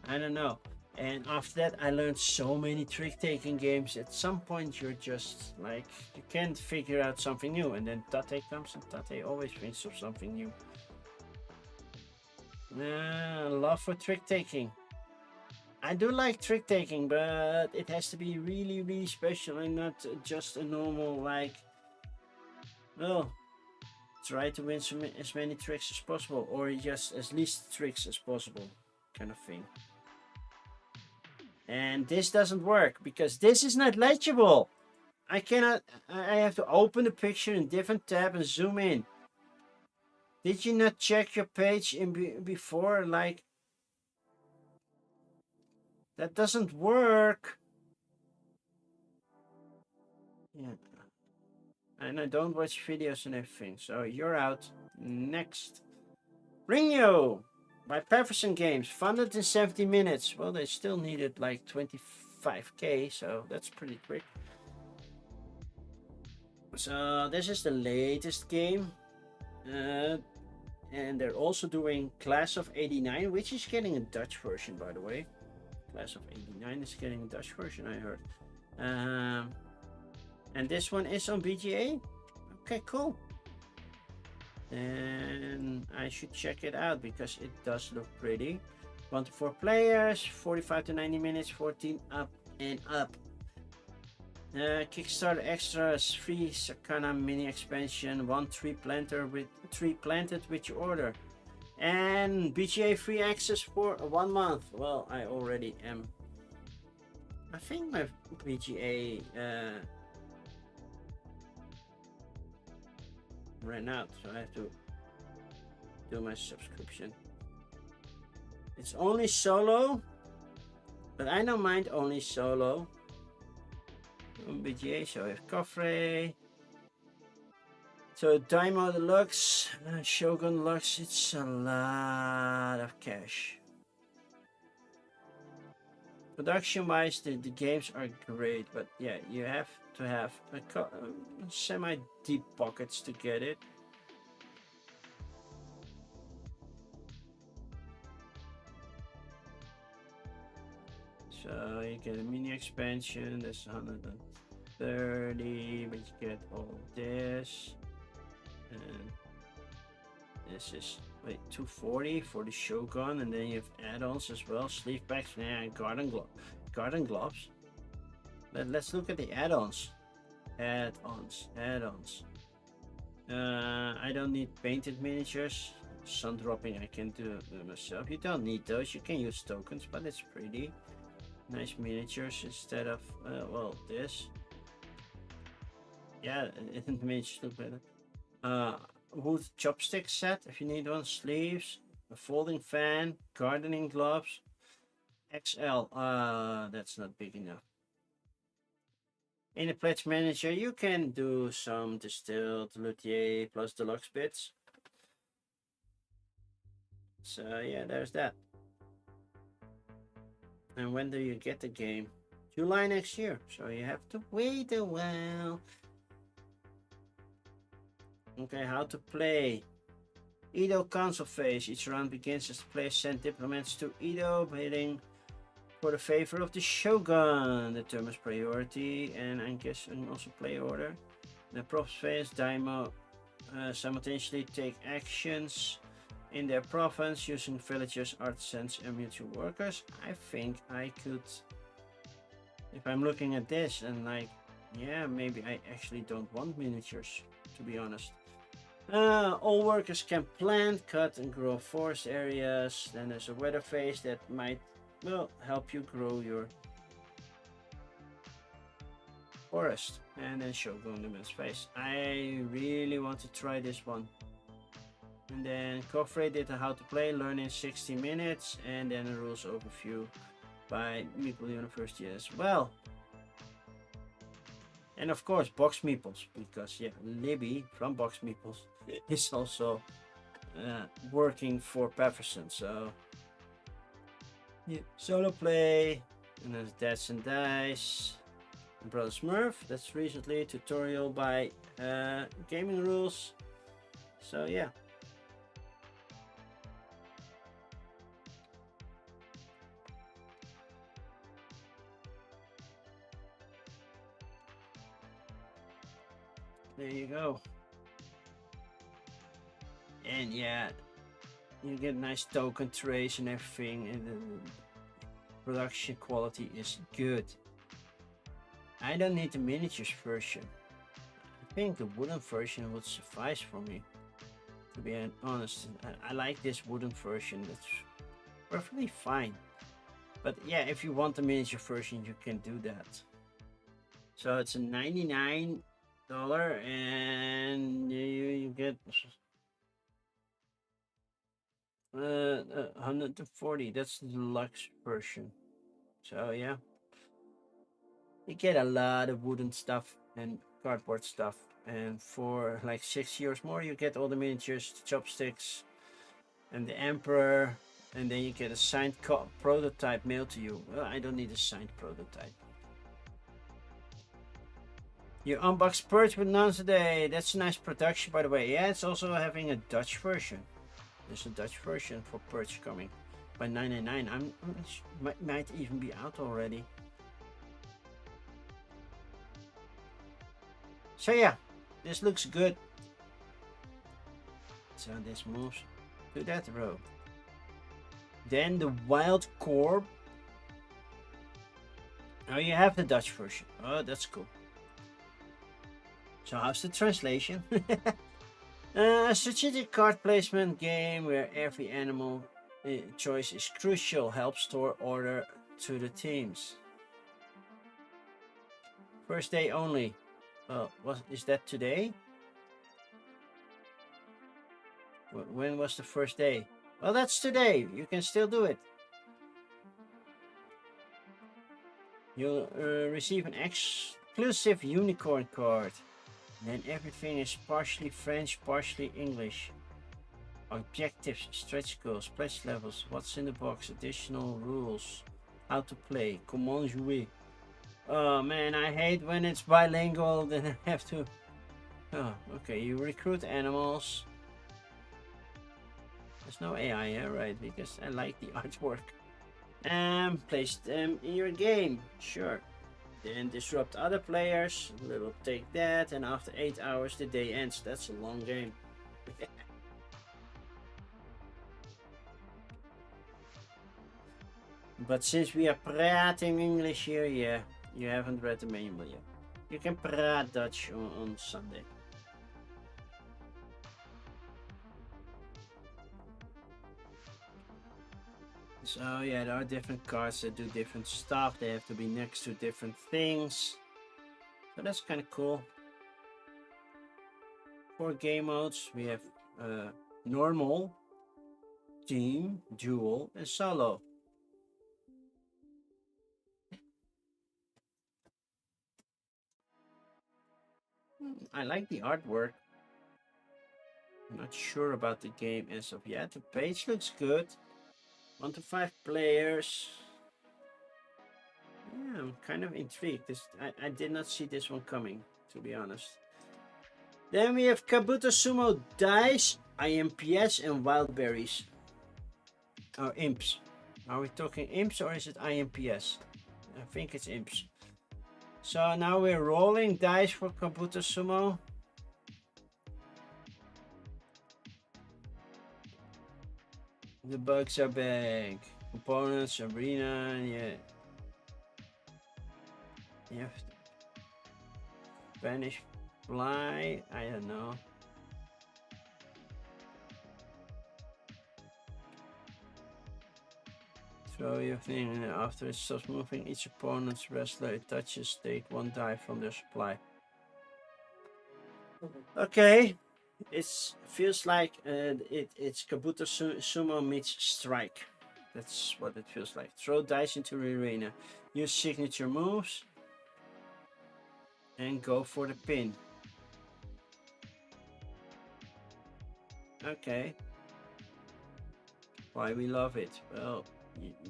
[SPEAKER 1] I don't know. And after that I learned so many trick-taking games. At some point you're just like, you can't figure out something new, and then Tate comes and Tate always thinks of something new. Love for trick-taking. I do like trick-taking, but it has to be really, really special and not just a normal like, well, try to win as many tricks as possible, or just as least tricks as possible kind of thing. And this doesn't work because this is not legible. I have to open the picture in different tab and zoom in. Did you not check your page before? Like, that doesn't work. Yeah. And I don't watch videos and everything, so you're out. Next. Ringo by Pefferson Games, funded in 70 minutes. Well, they still needed like 25k, so that's pretty quick. So this is the latest game. And they're also doing Class of 89, which is getting a Dutch version, by the way. Class of 89 is getting a Dutch version, I heard. And this one is on BGA. Okay, cool. And I should check it out because it does look pretty. 1 to 4 players, 45 to 90 minutes, 14 up and up. Kickstarter extras, free Sakana mini expansion, 1 tree planted with your order, and BGA free access for 1 month. Well, I already am. I think my BGA ran out, so I have to do my subscription. It's only solo, but I don't mind only solo. BGA, so I have Coffre. So Daimo Deluxe, Shogun Lux, it's a lot of cash. Production wise, the games are great, but yeah, you have to have semi deep pockets to get it. So you get a mini expansion, that's 130, but you get all this. And This is, wait, 240 for the Shogun, and then you have add-ons as well. Sleeve packs, and garden gloves. Let's look at the add-ons. Add-ons. I don't need painted miniatures. Sun dropping I can do myself. You don't need those. You can use tokens, but it's pretty nice miniatures instead of well, this. Yeah, it miniatures look better. Wood chopstick set if you need one. Sleeves, a folding fan, gardening gloves. XL. That's not big enough. In the pledge manager, you can do some distilled luthier plus deluxe bits. So yeah, there's that. And when do you get the game? July next year, so you have to wait a while. Okay, how to play. Edo council phase. Each round begins as the players send diplomats to Edo, bidding for the favor of the Shogun. Determines priority and I guess also play order. The props phase, daimyo simultaneously take actions in their province using villagers, artisans, and mutual workers. I think I could, if I'm looking at this and like, yeah, maybe I actually don't want miniatures, to be honest. All workers can plant, cut, and grow forest areas. Then there's a weather phase that might, well, help you grow your forest. And then Shogun Demands phase. I really want to try this one. And then Kofre did a how to play, learn in 60 minutes, and then a rules overview by Meeple University as well. And of course, Box Meeples, because yeah, Libby from Box Meeples is also working for Pefferson. So yeah, solo play, and there's Dads and Dice, and Brother Smurf. That's recently tutorial by Gaming Rules. So yeah. There you go. And yeah, you get nice token trays and everything, and the production quality is good. I don't need the miniatures version. I think the wooden version would suffice for me, to be honest. I like this wooden version. That's perfectly fine. But yeah, if you want the miniature version, you can do that. So it's a $99 and you get 140. That's the deluxe version. So yeah, you get a lot of wooden stuff and cardboard stuff, and for like €6 more you get all the miniatures, the chopsticks, and the emperor, and then you get a signed prototype mailed to you. Well, I don't need a signed prototype. You unbox Purge with Nuns today. That's a nice production, by the way. Yeah, it's also having a Dutch version. There's a Dutch version for Purge coming by $9.99. Might even be out already. So yeah, this looks good. So this moves to that row. Then the Wild Corp. Oh, you have the Dutch version. Oh, that's cool. So how's the translation? A strategic card placement game where every animal choice is crucial. Help store order to the teams. First day only. Is that today? When was the first day? Well, that's today. You can still do it. You'll receive an exclusive unicorn card. And then everything is partially French, partially English. Objectives, stretch goals, pledge levels, what's in the box, additional rules, how to play, comment jouer. Oh man, I hate when it's bilingual, then I have to... Oh, okay, you recruit animals. There's no AI here, right? Because I like the artwork. And place them in your game, sure. Then disrupt other players, little take that, and after 8 hours the day ends. That's a long game. But since we are prating English here, yeah, you haven't read the manual yet. You can praat Dutch on Sunday. So yeah, there are different cards that do different stuff. They have to be next to different things. So that's kind of cool. 4 game modes. We have normal, team, duel, and solo. I like the artwork. I'm not sure about the game as of yet. The page looks good. 1 to 5 players. Yeah, I'm kind of intrigued. I did not see this one coming, to be honest. Then we have Kabuto Sumo Dice, IMPS, and Wild Berries. Or Imps. Are we talking Imps or is it IMPS? I think it's Imps. So now we're rolling dice for Kabuto Sumo. The bugs are back. Components, arena, yeah. Yeah. Spanish fly, I don't know. Throw your thing after it stops moving. Each opponent's wrestler it touches take 1 die from their supply. Okay, it feels like it's Kabuto Sumo meets Strike. That's what it feels like. Throw dice into the arena. Use signature moves. And go for the pin. Okay. Why we love it? Well,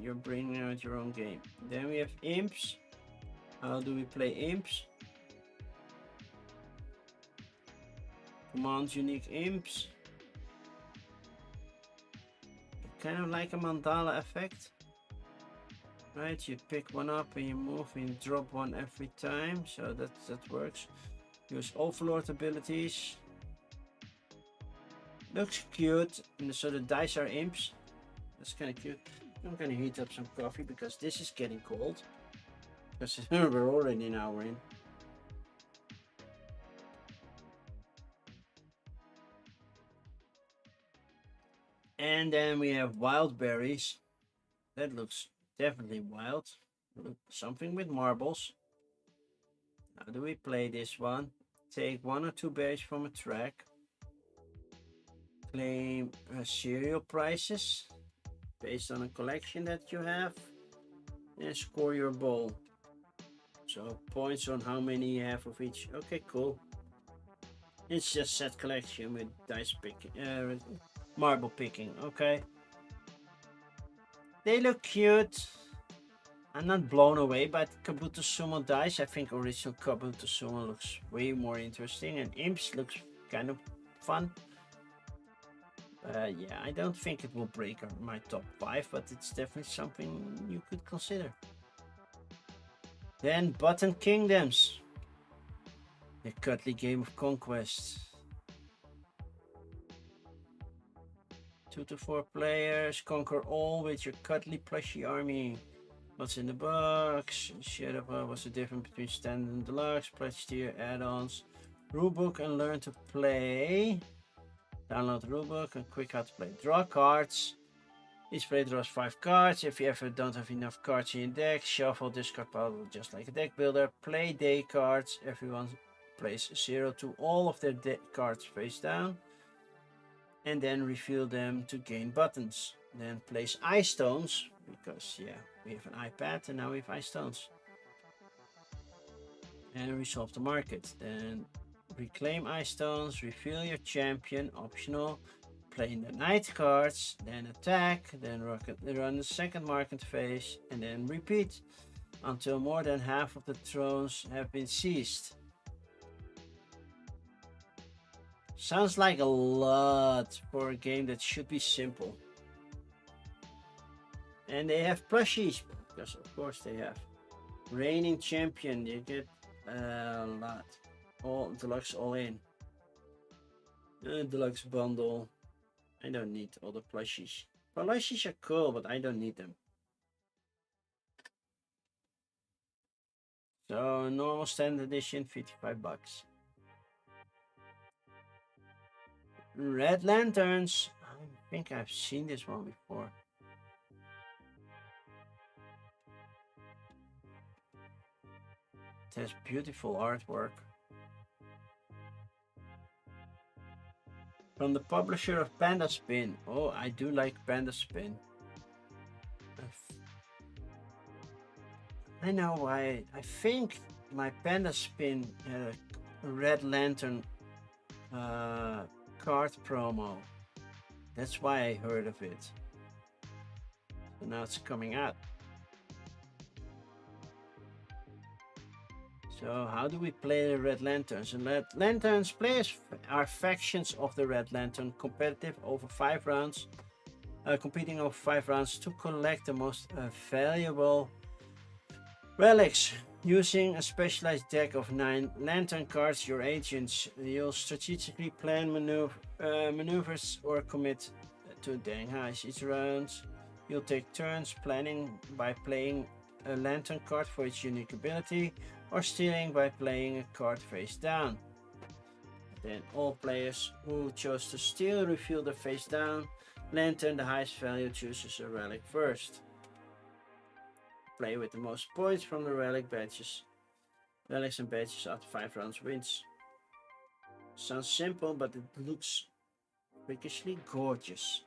[SPEAKER 1] you're bringing out your own game. Then we have Imps. How do we play Imps? Command unique Imps. Kind of like a mandala effect. Right, you pick one up and you move and you drop one every time. So that works. Use Overlord abilities. Looks cute. And so the dice are Imps. That's kind of cute. I'm gonna heat up some coffee because this is getting cold. Because we're already an hour in. And then we have wild berries. That looks definitely wild. Something with marbles. How do we play this one? Take 1 or 2 berries from a track. Claim cereal prices based on a collection that you have. And score your bowl. So points on how many you have of each. Okay, cool. It's just set collection with dice picking, marble picking. Okay. They look cute. I'm not blown away by Kabuto Sumo dice. I think original Kabuto Sumo looks way more interesting, and Imps looks kind of fun. Yeah, I don't think it will break my top 5, but it's definitely something you could consider. Then Button Kingdoms. The cuddly game of conquest. 2 to 4 players. Conquer all with your cuddly plushy army. What's in the box? Share what's the difference between standard and deluxe? Pledge tier add-ons. Rulebook and learn to play. Download the rulebook and quick how to play. Draw cards. Each player draws 5 cards. If you ever don't have enough cards in your deck, shuffle discard pile just like a deck builder. Play day cards. Everyone plays 0 to all of their cards face down. And then refill them to gain buttons. Then place ice stones, because yeah, we have an iPad and now we have ice stones. And resolve the market. Then reclaim ice stones, refill your champion, optional. Play in the night cards, then attack, then run the second market phase, and then repeat until more than half of the thrones have been seized. Sounds like a lot for a game that should be simple. And they have plushies, because of course they have. Reigning champion, you get a lot. All deluxe all in. Deluxe bundle. I don't need all the plushies. Plushies are cool, but I don't need them. So normal standard edition, $55. Red lanterns. I think I've seen this one before. It has beautiful artwork. From the publisher of Panda Spin. Oh, I do like Panda Spin. I know why. I think my Panda Spin had a Red Lantern card promo. That's why I heard of it. So now it's coming out. So how do we play the Red Lanterns? And Red Lanterns players are factions of the Red Lantern, competitive over 5 rounds, competing over 5 rounds to collect the most valuable relics. Using a specialized deck of 9 lantern cards, your agents, you'll strategically plan maneuvers or commit to dang highs. Each round, you'll take turns planning by playing a lantern card for its unique ability, or stealing by playing a card face down. Then all players who chose to steal reveal the face down lantern. The highest value chooses a relic first. Play with the most points from the relics and badges after 5 rounds wins. Sounds simple, but it looks freakishly gorgeous.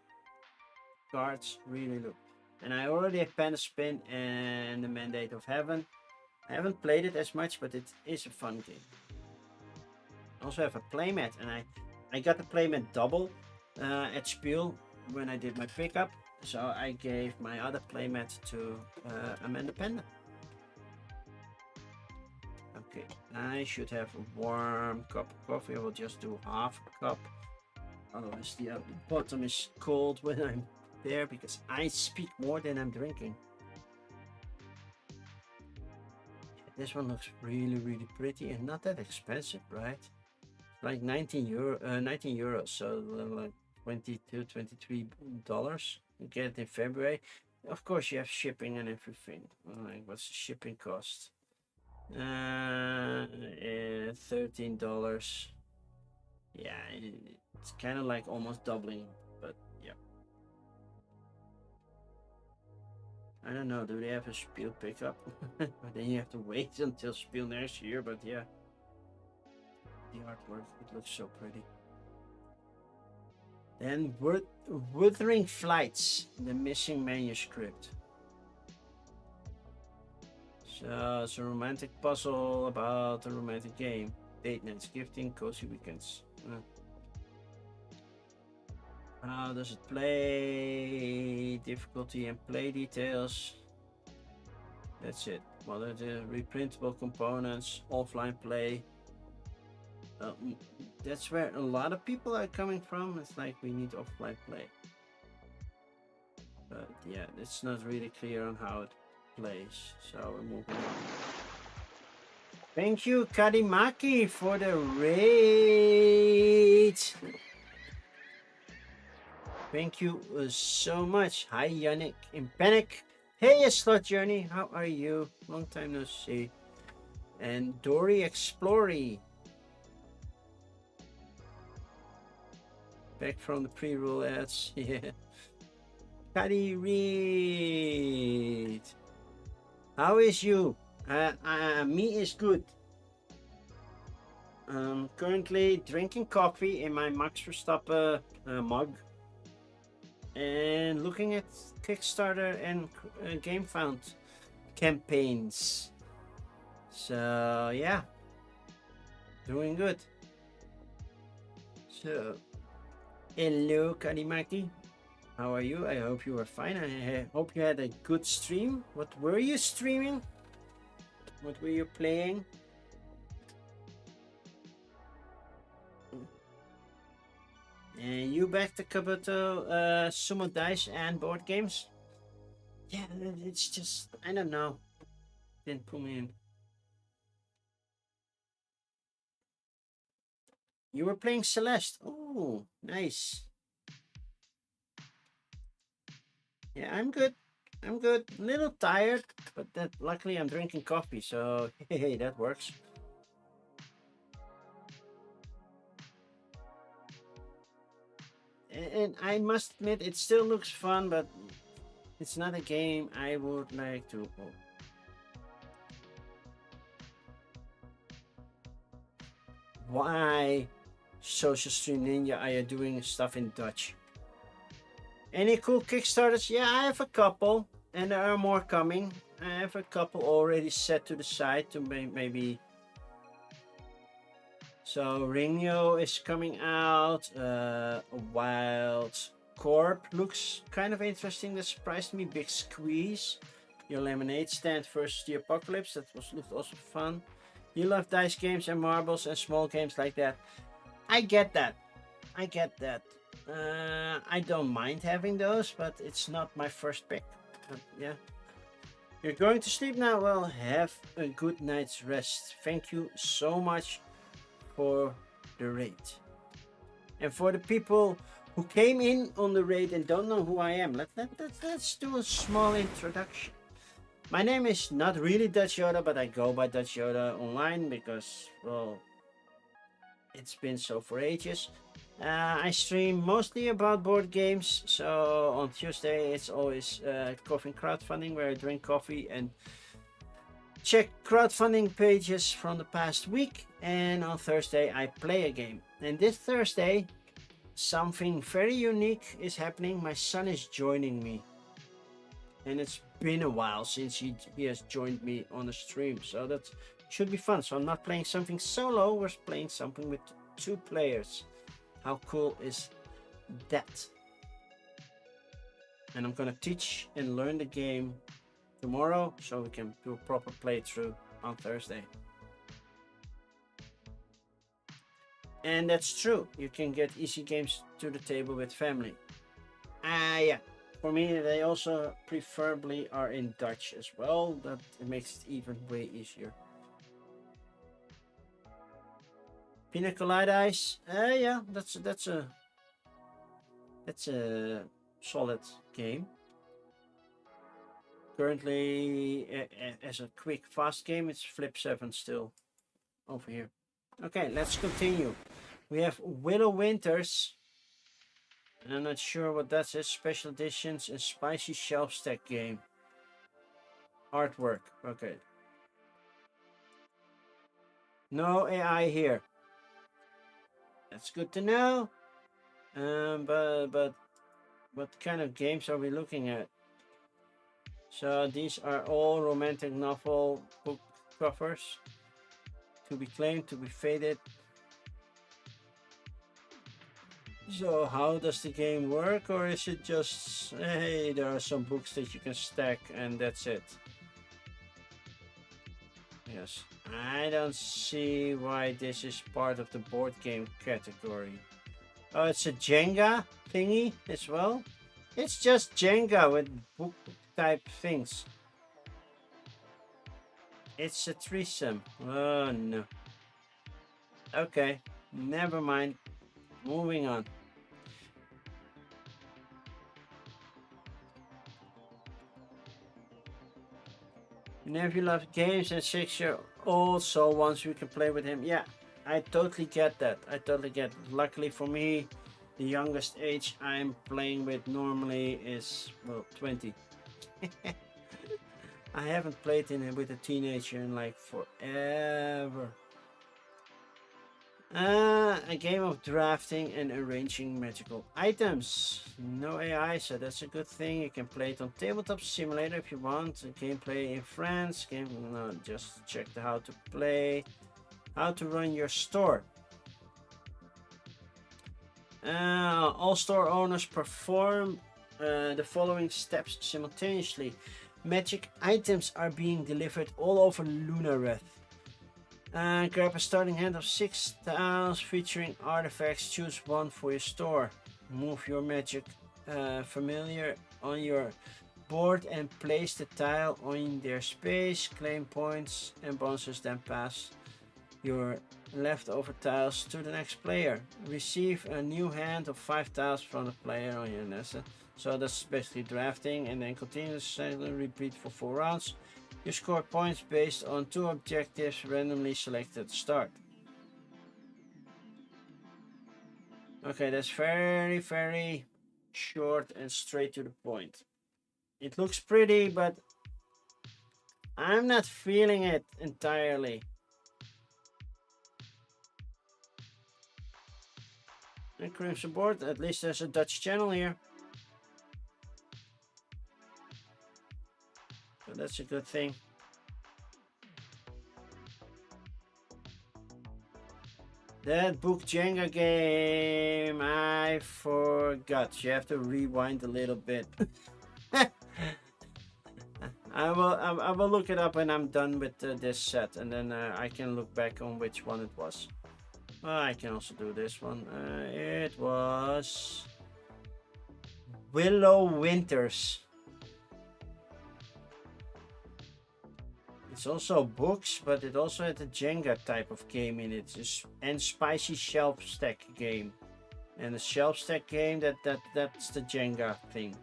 [SPEAKER 1] Cards really look. And I already have Panda Spin and the Mandate of Heaven. I haven't played it as much, but it is a fun game. I also have a playmat, and I got the playmat double at Spiel when I did my pickup. So I gave my other playmat to Amanda Panda. Okay, I should have a warm cup of coffee. I will just do half a cup. Otherwise the bottom is cold when I'm there, because I speak more than I'm drinking. This one looks really pretty and not that expensive, right? Like 19 euros, so like $22-23. You get it in February. Of course, you have shipping and everything. Like, what's the shipping cost? $13. Yeah, it's kind of like almost doubling, but yeah. I don't know, do they have a Spiel pickup? Then you have to wait until Spiel next year, but yeah. The artwork, it looks so pretty. Then Wuthering Flights, the missing manuscript. So it's a romantic puzzle about a romantic game. Date nights, gifting, cozy weekends. How does it play? Difficulty and play details. That's it. What are the reprintable components? Offline play. That's where a lot of people are coming from. It's like we need offline play. But yeah, it's not really clear on how it plays. So we're moving on. Thank you, Kadimaki, for the raid. Thank you so much. Hi, Yannick in Panic. Hey, Slot Journey. How are you? Long time no see. And Dory Explory. Back from the pre-roll ads. Yeah. Patty Reed. How is you? Me is good. Currently drinking coffee in my Max Verstappen mug. And looking at Kickstarter and GameFound campaigns. So yeah, doing good. So hello, Karimaki. How are you? I hope you are fine. I hope you had a good stream. What were you streaming? What were you playing? And you back to Kabuto, Sumo Dice and board games? Yeah, it's just, I don't know. Didn't pull me in. You were playing Celeste. Oh, nice. Yeah, I'm good. I'm good. A little tired, but that luckily I'm drinking coffee, so hey, that works. And I must admit, it still looks fun, but it's not a game I would like to. Oh. Why, Social Stream Ninja, are you doing stuff in Dutch? Any cool Kickstarters? Yeah, I have a couple, and there are more coming. I have a couple already set to the side to maybe. So Ringo is coming out. Wild Corp looks kind of interesting. That surprised me. Big Squeeze. Your lemonade stand versus the apocalypse. That looked also fun. You love dice games and marbles and small games like that. I get that. I get that. I don't mind having those, but it's not my first pick. But yeah. You're going to sleep now? Well, have a good night's rest. Thank you so much for the raid. And for the people who came in on the raid and don't know who I am, let's do a small introduction. My name is not really Dutch Yoda, but I go by Dutch Yoda online because, well, it's been so for ages. I stream mostly about board games, so on Tuesday it's always coffee and crowdfunding, where I drink coffee and check crowdfunding pages from the past week, and on Thursday I play a game. And this Thursday something very unique is happening. My son is joining me, and it's been a while since he has joined me on the stream, so that should be fun. So I'm not playing something solo, we're playing something with 2 players. How cool is that? And I'm gonna teach and learn the game tomorrow so we can do a proper playthrough on Thursday. And that's true, you can get easy games to the table with family. Yeah, for me they also preferably are in Dutch as well. That it makes it even way easier. Pina Colada Ice, yeah, that's a solid game. Currently, as a quick fast game, it's Flip 7 still over here. Okay, let's continue. We have Willow Winters. I'm not sure what that is. Special editions and spicy shelf stack game. Artwork. Okay. No AI here. That's good to know. But what kind of games are we looking at? So these are all romantic novel book covers. To be claimed, to be faded. So how does the game work, or is it just, hey, there are some books that you can stack and that's it? Yes, I don't see why this is part of the board game category. Oh, it's a Jenga thingy as well? It's just Jenga with book type things. It's a threesome. Oh no. Okay, never mind. Moving on. Nephew loves games and 6-year-old, so once we can play with him. Yeah, I totally get that. I totally get it. Luckily for me, the youngest age I'm playing with normally is, well, 20. I haven't played with a teenager in like forever. A game of drafting and arranging magical items. No AI, so that's a good thing. You can play it on Tabletop Simulator if you want. Gameplay in France. No, just check the how to play. How to run your store. All store owners perform the following steps simultaneously. Magic items are being delivered all over Lunareth. Grab a starting hand of 6 tiles featuring artifacts. Choose one for your store. Move your magic familiar on your board and place the tile on their space. Claim points and bonuses, then pass your leftover tiles to the next player. Receive a new hand of 5 tiles from the player on your nest. So that's basically drafting, and then continuously repeat for 4 rounds. You score points based on 2 objectives randomly selected at the start. Okay, that's very, very short and straight to the point. It looks pretty, but I'm not feeling it entirely. And Crimson Board, at least there's a Dutch channel here. So that's a good thing. That book Jenga game, I forgot. You have to rewind a little bit. I will look it up when I'm done with this set, and then I can look back on which one it was. I can also do this one. It was Willow Winters. It's also books, but it also had a Jenga type of game in it, and spicy shelf stack game. And the shelf stack game, that's the Jenga thing.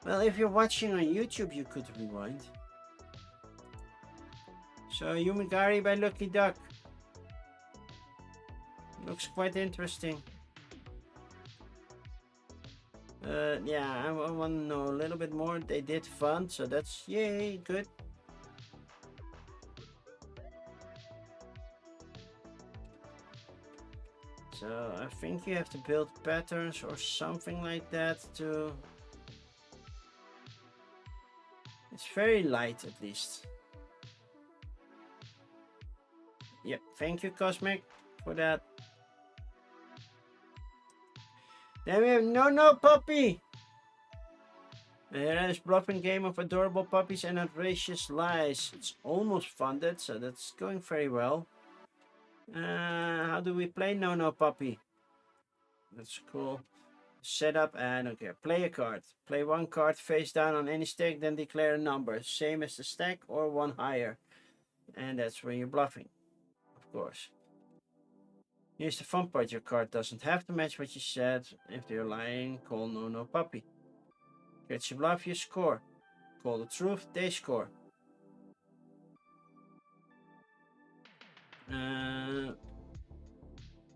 [SPEAKER 1] Well, if you're watching on YouTube, you could rewind. So, Yumigari by Lucky Duck. Looks quite interesting. Yeah, I want to know a little bit more. They did fun, so that's yay, good. So I think you have to build patterns or something like that to... It's very light at least. Yep, thank you Cosmic for that. Then we have No Puppy. Here is bluffing game of adorable puppies and outrageous lies. It's almost funded, so that's going very well. How do we play No Puppy? That's cool. Setup and okay, play a card. Play 1 card face down on any stack, then declare a number, same as the stack or 1 higher. And that's when you're bluffing, of course. Here's the fun part, your card doesn't have to match what you said. If you're lying, call No Puppy. Catch a bluff, you score. Call the truth, they score.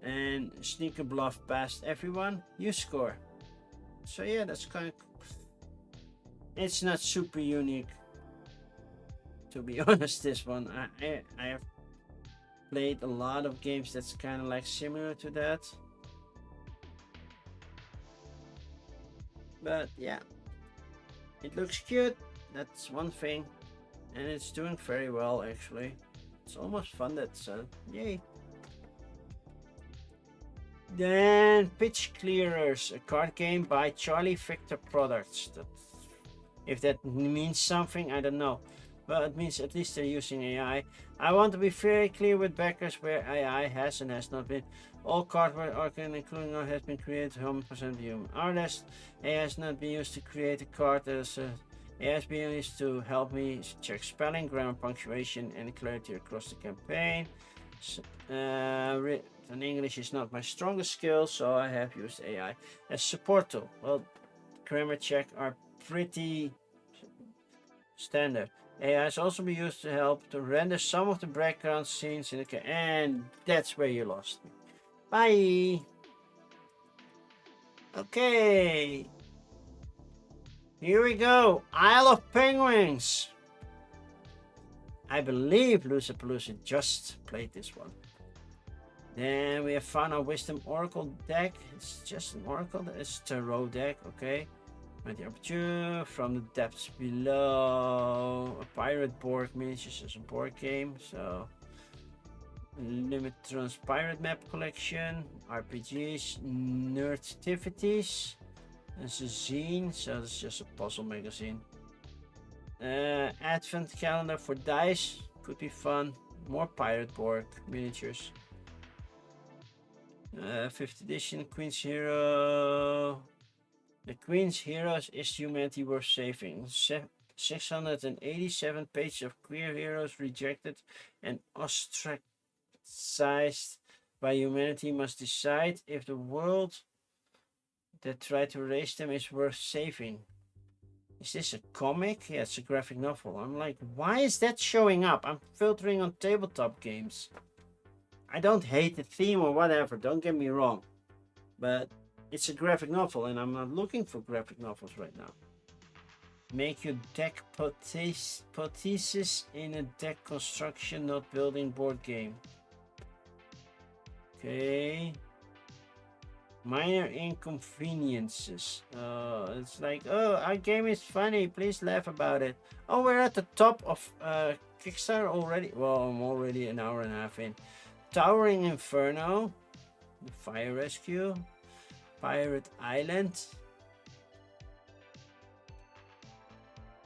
[SPEAKER 1] And sneak a bluff past everyone, you score. So yeah, that's kind of... It's not super unique, to be honest, this one. I have played a lot of games that's kind of like similar to that. But yeah, it looks cute, that's one thing. And it's doing very well actually. It's almost funded, so yay. Then Pitch Clearers, a card game by Charlie Victor Products. If that means something, I don't know. Well, it means at least they're using AI. I want to be very clear with backers where AI has and has not been. All cardboard including or has been created 100% human. Artist, AI has not been used to create a card. AI has been used to help me check spelling, grammar, punctuation, and clarity across the campaign. And English is not my strongest skill, so I have used AI as support tool. Well, grammar check are pretty standard. AI has also been used to help to render some of the background scenes in the game. And that's where you lost me. Bye! Okay. Here we go. Isle of Penguins. I believe Lucapalooza just played this one. Then we have found our Wisdom Oracle deck. It's just an Oracle. It's a Tarot deck, okay. Mighty Opportune from the depths below. A pirate board miniatures as a board game. So Limitron's pirate map collection. RPGs, Nerdtivities. It's a zine, so it's just a puzzle magazine. Advent calendar for dice. Could be fun. More pirate board miniatures. 5th edition Queen's Hero. The Queen's Heroes is humanity worth saving. 687 pages of queer heroes rejected and criticized by humanity must decide if the world that tried to raise them is worth saving. Is this a comic? Yeah, it's a graphic novel. I'm like, why is that showing up? I'm filtering on tabletop games. I don't hate the theme or whatever, don't get me wrong. But it's a graphic novel and I'm not looking for graphic novels right now. Make your deck hypothesis in a deck construction, not building board game. Okay. Minor inconveniences. It's like, oh, our game is funny. Please laugh about it. Oh, we're at the top of Kickstarter already. Well, I'm already an hour and a half in. Towering Inferno, the Fire Rescue, Pirate Island,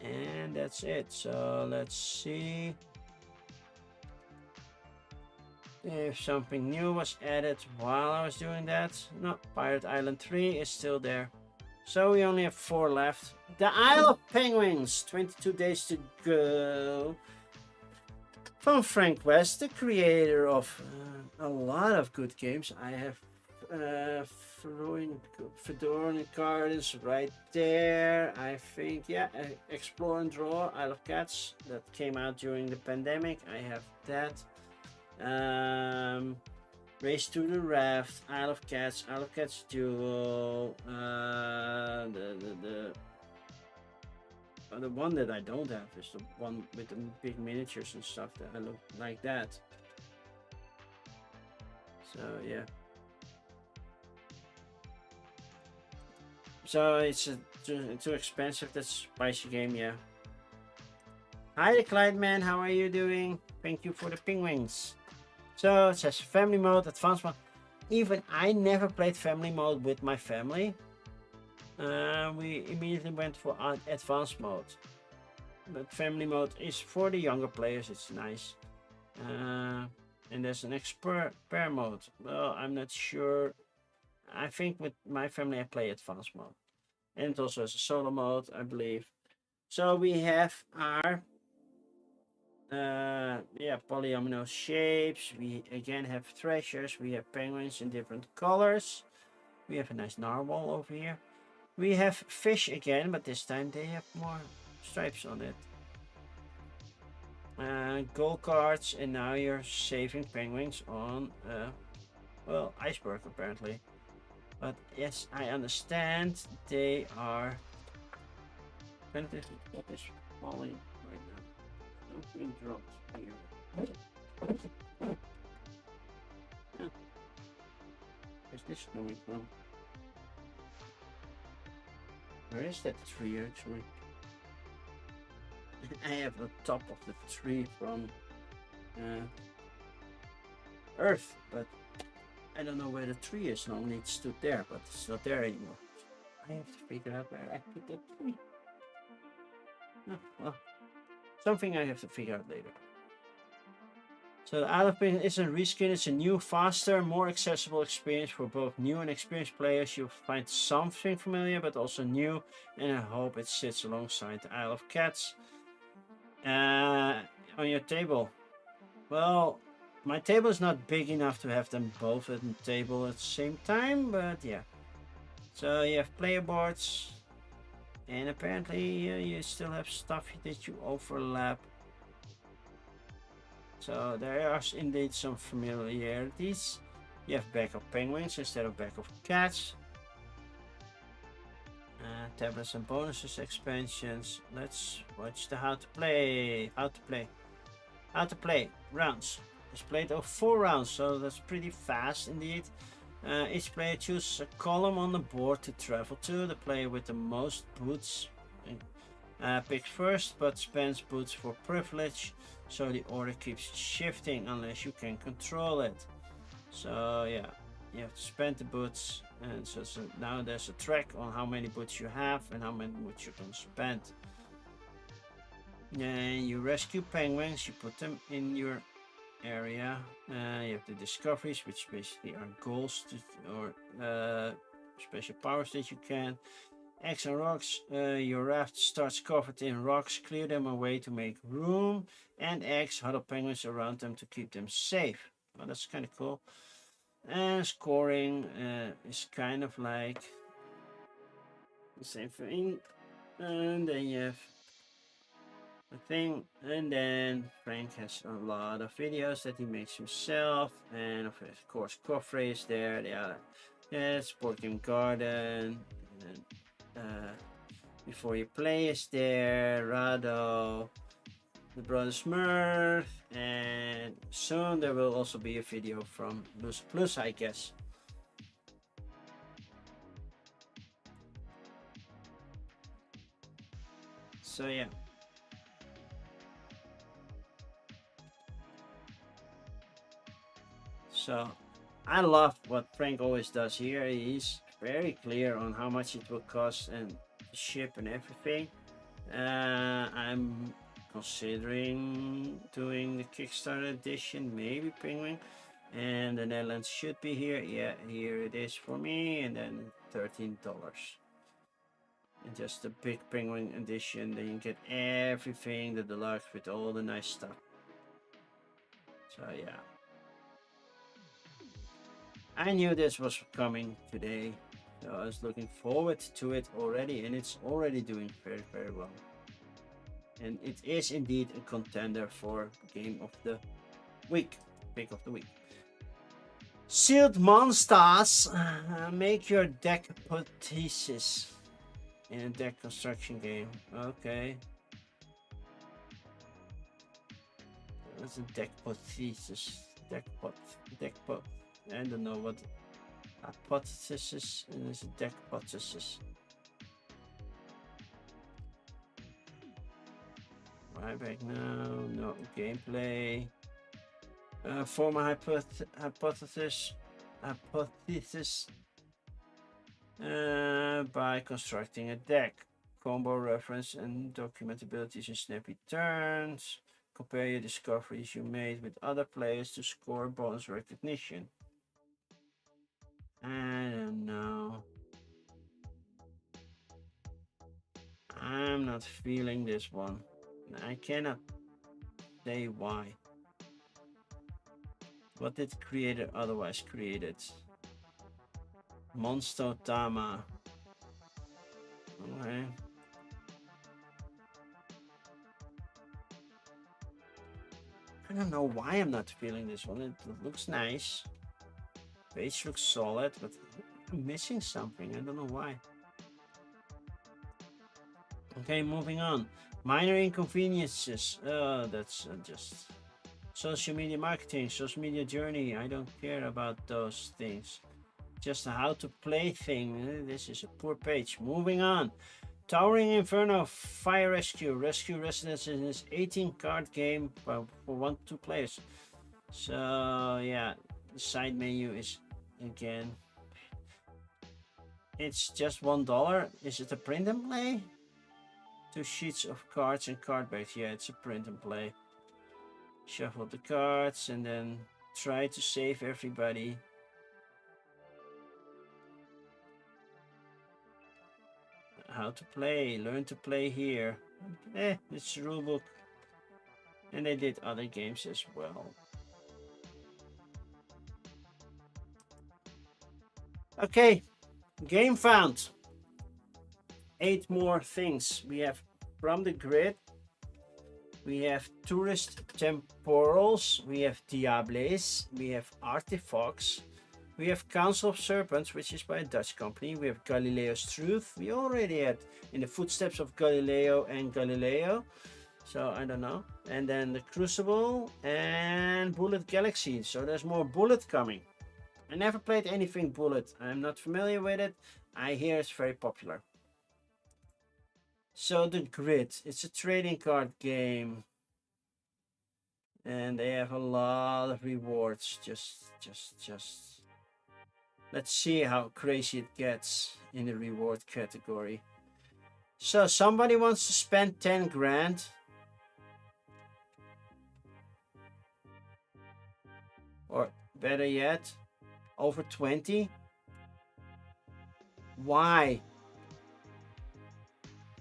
[SPEAKER 1] and that's it. So let's see if something new was added while I was doing that. No, Pirate Island 3 is still there. So we only have 4 left. The Isle of Penguins, 22 days to go. From Frank West, the creator of a lot of good games. I have Fedora Gardens right there. I think, yeah, Explore and Draw, Isle of Cats, that came out during the pandemic. I have that. Race to the Raft, Isle of Cats Duel, the one that I don't have is the one with the big miniatures and stuff that I look like that. So yeah. So it's too expensive. That's spicy game, yeah. Hi, the Clyde man. How are you doing? Thank you for the penguins. So it says family mode, advanced mode. Even I never played family mode with my family. We immediately went for advanced mode. But family mode is for the younger players. It's nice. And there's an expert pair mode. Well, I'm not sure. I think with my family I play advanced mode. And it also has a solo mode, I believe. So we have our polyomino shapes. We again have treasures. We have penguins in different colors. We have a nice narwhal over here. We have fish again, but this time they have more stripes on it. Gold cards, and now you're saving penguins on well, iceberg apparently. But yes, I understand they are. What is falling right now? Something dropped here. Where's this coming from? Where is that tree actually? I have the top of the tree from Earth, but I don't know where the tree is. Normally it stood there, but it's not there anymore. I have to figure out where I put that tree. Oh, well, something I have to figure out later. So the Isle of Penguins is a reskin. It's a new, faster, more accessible experience for both new and experienced players. You'll find something familiar, but also new, and I hope it sits alongside the Isle of Cats on your table. Well, my table is not big enough to have them both at the table at the same time, but yeah. So you have player boards, and apparently you still have stuff that you overlap. So there are indeed some familiarities. You have back of penguins instead of back of cats. Tablets and bonuses expansions. Let's watch the how to play rounds. It's played over 4 rounds, so that's pretty fast indeed. Each player chooses a column on the board to travel to. The player with the most boots picks first, but spends boots for privilege, so the order keeps shifting unless you can control it. So yeah, you have to spend the boots, and so now there's a track on how many boots you have and how many boots you can spend. Then you rescue penguins, you put them in your area. You have the discoveries, which basically are goals or special powers that you can. Eggs and rocks. Your raft starts covered in rocks. Clear them away to make room, and eggs huddle penguins around them to keep them safe. Oh, that's kind of cool. And scoring is kind of like the same thing. And then you have a thing, and then Frank has a lot of videos that he makes himself, and of course Coffrey is there. Yeah, Sport Game Garden, and Before You Play is there, Rado, the Brother Smurf, and soon there will also be a video from Loose Plus, I guess. So yeah. So I love what Frank always does here. He's very clear on how much it will cost and ship and everything. I'm considering doing the Kickstarter edition, maybe Penguin, and the Netherlands should be here. Yeah, here it is for me, and then $13. And just the big Penguin edition, then you get everything, the deluxe with all the nice stuff. So yeah. I knew this was coming today, so I was looking forward to it already, and it's already doing very, very well. And it is indeed a contender for Game of the Week, Pick of the Week. Sealed Monsters, make your deck hypothesis in a deck construction game. Okay. What's a deck hypothesis? Deck pot. I don't know what hypothesis is. A deck hypothesis. Right back now. No gameplay. Form a hypothesis by constructing a deck. Combo reference and document abilities in snappy turns. Compare your discoveries you made with other players to score bonus recognition. I don't know. I'm not feeling this one. I cannot say why. What did creator otherwise created? Monster Tama. Okay. I don't know why I'm not feeling this one. It looks nice. Base looks solid, but I'm missing something. I don't know why. Okay, moving on. Minor inconveniences. That's just social media marketing, social media journey. I don't care about those things. Just a how to play thing. This is a poor page. Moving on. Towering Inferno Fire Rescue. Rescue residents in this 18 card game for 1 to 2 players. So yeah, the side menu is again. It's just $1. Is it a print and play? 2 sheets of cards and card backs. Yeah, it's a print and play. Shuffle the cards and then try to save everybody. How to play, learn to play here. It's a rulebook. And they did other games as well. Okay, game found. 8 more things. We have From the Grid. We have Tourist Temporals. We have Diables. We have Artifacts. We have Council of Serpents, which is by a Dutch company. We have Galileo's Truth. We already had In the Footsteps of Galileo and Galileo. So I don't know. And then the Crucible and Bullet Galaxy. So there's more Bullet coming. I never played anything Bullet. I'm not familiar with it. I hear it's very popular. So the Grid. It's a trading card game. And they have a lot of rewards. Just let's see how crazy it gets in the reward category. So somebody wants to spend 10 grand. Or better yet, over 20. Why?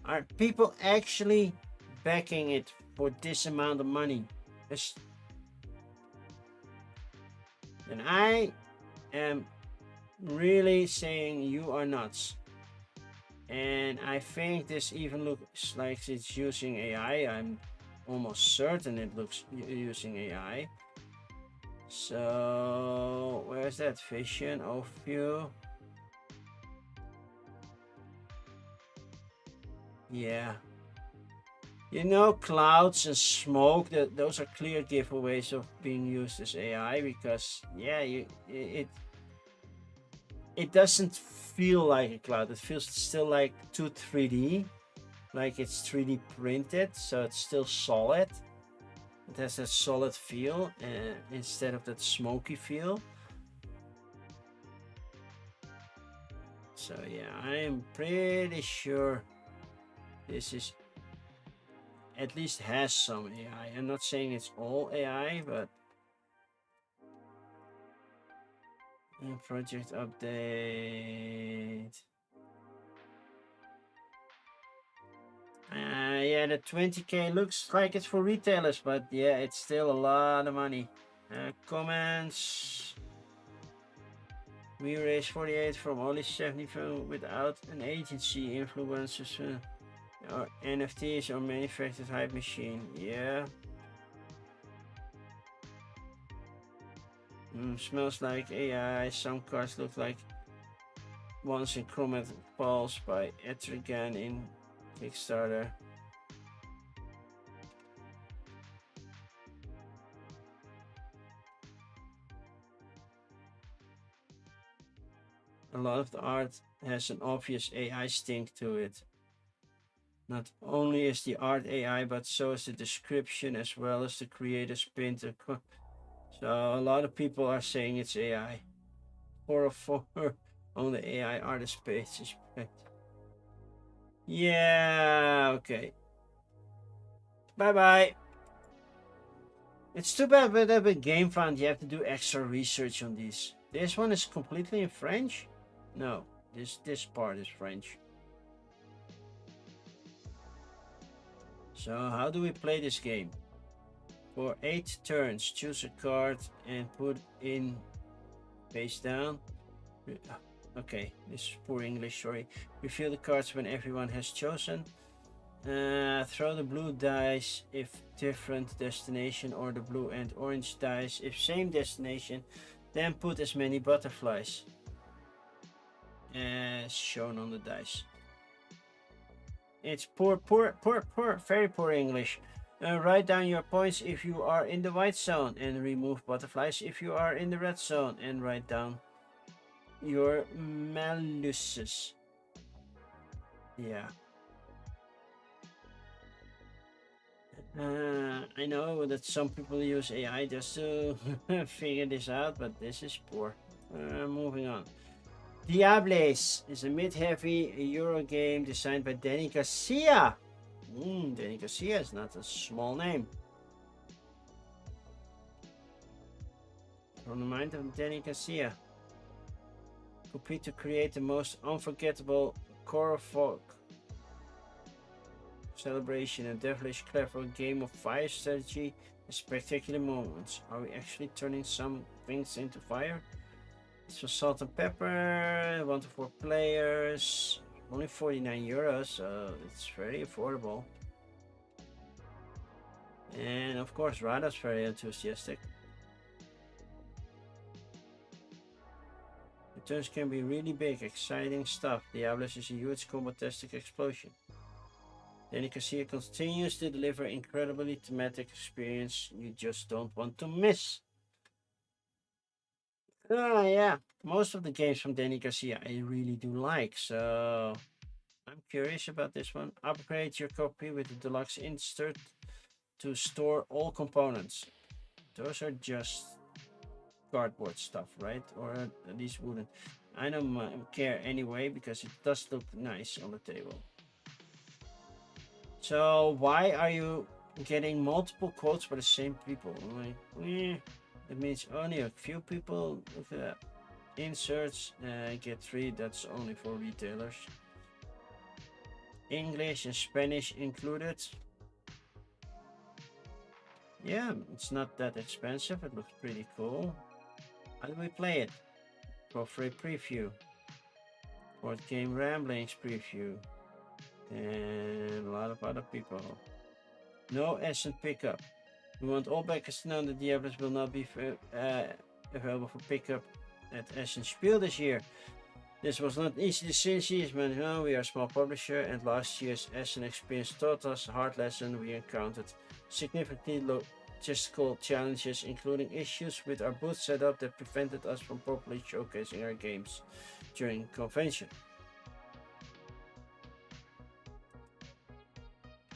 [SPEAKER 1] Are people actually backing it for this amount of money? then I am really saying you are nuts. And I think this even looks like it's using AI. I'm almost certain it looks using AI. So where's that vision overview? Yeah. You know, clouds and smoke, those are clear giveaways of being used as AI because, yeah, it doesn't feel like a cloud. It feels still like 3D, like it's 3D printed, so it's still solid. It has that solid feel instead of that smoky feel. So yeah, I am pretty sure this is at least has some AI. I'm not saying it's all AI, but project update. Yeah, the 20k looks like it's for retailers, but yeah, it's still a lot of money. Comments. We raised 48 from only 70 without an agency. Influencers or NFTs or manufactured hype machine. Yeah. Smells like AI. Some cards look like ones in Chromatic Pulse by Etrigan in Kickstarter. A lot of the art has an obvious AI stink to it. Not only is the art AI, but so is the description as well as the creator's painter. So a lot of people are saying it's AI. 404 on the AI artist page is yeah, okay. Bye bye. It's too bad with a game fund you have to do extra research on these. This one is completely in French? No, this part is French. So how do we play this game? For 8 turns, choose a card and put in face down. Okay, this is poor English, sorry. Reveal the cards when everyone has chosen. Throw the blue dice if different destination, or the blue and orange dice if same destination. Then put as many butterflies as shown on the dice. It's poor, very poor English. Write down your points if you are in the white zone and remove butterflies if you are in the red zone, and write down your maluses. Yeah. I know that some people use AI just to figure this out, but this is poor. Moving on. Diables is a mid-heavy Euro game designed by Danny Garcia. Danny Garcia is not a small name. From the mind of Danny Garcia. Compete to create the most unforgettable core folk celebration, a devilish clever game of fire strategy and spectacular moments. Are we actually turning some things into fire? It's for salt and pepper, 1 to 4 players, only 49 euros, so it's very affordable. And of course, Rada's very enthusiastic. The turns can be really big, exciting stuff. Diablos is a huge combatastic explosion. Danny Garcia continues to deliver incredibly thematic experience you just don't want to miss. Yeah, most of the games from Danny Garcia I really do like, so I'm curious about this one. Upgrade your copy with the deluxe insert to store all components. Those are just cardboard stuff, right? Or at least wooden. I don't care anyway because it does look nice on the table. So why are you getting multiple quotes by the same people? I'm like, it means only a few people with inserts get 3. That's only for retailers. English and Spanish included. Yeah, it's not that expensive. It looks pretty cool. How do we play it? For free preview. Board game ramblings preview. And a lot of other people. No Essen pickup. We want all backers to know that Diablos will not be available for pickup at Essen Spiel this year. This was not easy decision, but no, we are a small publisher, and last year's Essen experience taught us a hard lesson. We encountered significant logistical challenges, including issues with our booth setup that prevented us from properly showcasing our games during convention.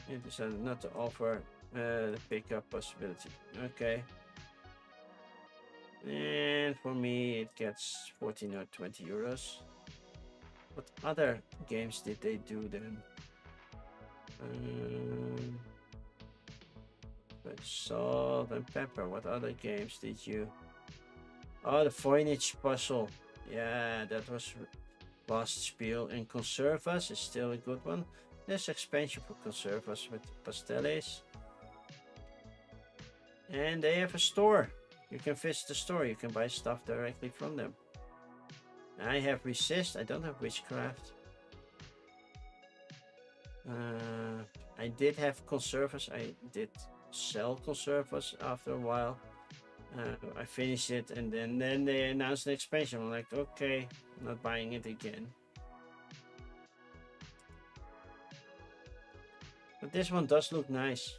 [SPEAKER 1] We decided not to offer the pickup possibility. Okay. And for me, it gets 14 or 20 euros. What other games did they do then? Salt and Pepper. What other games did you? Oh, the Voynich puzzle. Yeah, that was last spiel. And Conserve Us is still a good one. There's expansion for Conserve Us with Pasteles. And they have a store. You can visit the store. You can buy stuff directly from them. I have Resist. I don't have Witchcraft. I did have Conservers. I did sell Conservers after a while. I finished it, and then they announced an expansion. I'm like, okay, I'm not buying it again. But this one does look nice.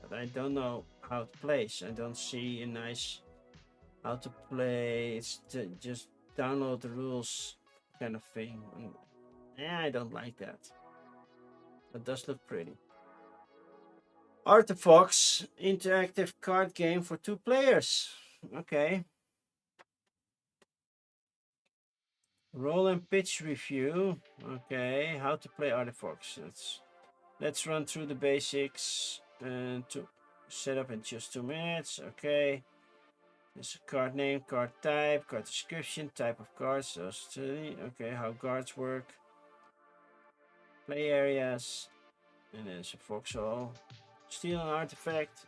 [SPEAKER 1] But I don't know how it plays. I don't see a nice how to play. It's just download the rules kind of thing. And, yeah, I don't like that. It does look pretty. Artifacts, interactive card game for 2 players. Okay. Roll and pitch review. Okay, how to play Artifacts. Let's run through the basics and to set up in just 2 minutes. Okay. There's a card name, card type, card description, type of cards. Those 3. Okay, how cards work. Play areas. And there's a foxhole. Steal an artifact.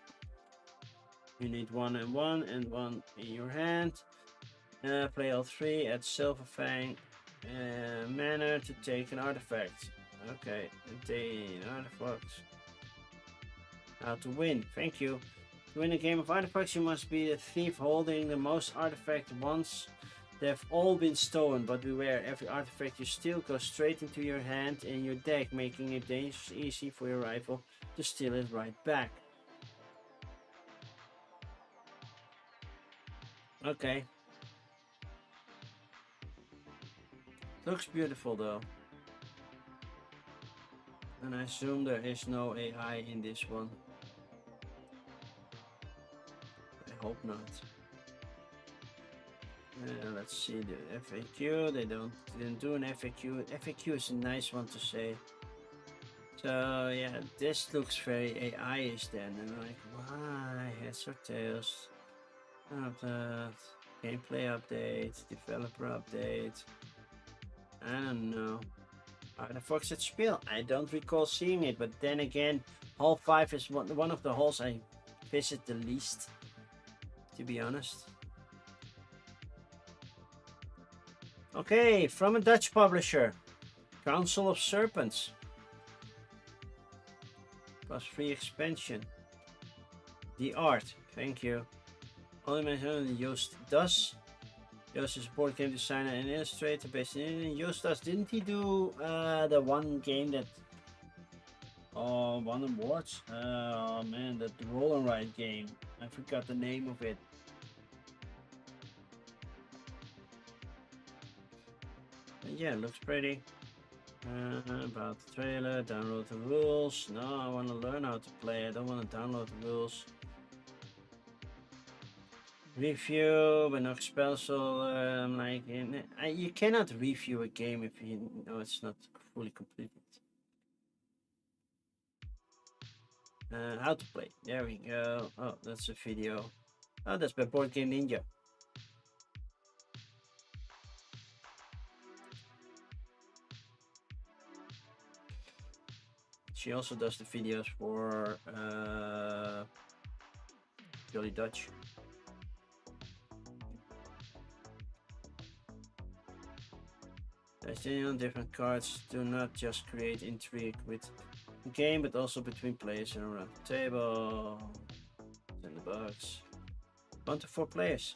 [SPEAKER 1] You need 1 and 1 and 1 in your hand. Play all 3 at Silverfang manner to take an artifact. Okay, obtain artifacts. How to win. Thank you. To win a game of artifacts, you must be the thief holding the most artifacts once. They've all been stolen, but beware, every artifact you steal goes straight into your hand and your deck, making it dangerously easy for your rival to steal it right back. Okay. Looks beautiful though. And I assume there is no AI in this one. I hope not. Let's see the FAQ. They didn't do an FAQ. FAQ is a nice one to say. So yeah, this looks very AI-ish then. And I'm like, why? Heads or tails? Update, gameplay update, developer update. I don't know. Artifacts at Spiel. I don't recall seeing it, but then again, Hall 5 is one of the halls I visit the least, to be honest. Okay, from a Dutch publisher, Council of Serpents. Plus free expansion. The art, thank you. Only mentioned Joost Das. Joost is a board game designer and illustrator based in England. Joost Das, didn't he do the one game that won awards? Oh man, that roll and ride game. I forgot the name of it. Yeah, it looks pretty. About the trailer, download the rules. No, I want to learn how to play. I don't want to download the rules. Review, but no spell, like you cannot review a game if you know it's not fully completed. How to play? There we go. Oh, that's a video. Oh, that's by Board Game Ninja. She also does the videos for Jolly Dutch. Testing on different cards do not just create intrigue with the game, but also between players and around the table. $10. 1 to 4 players.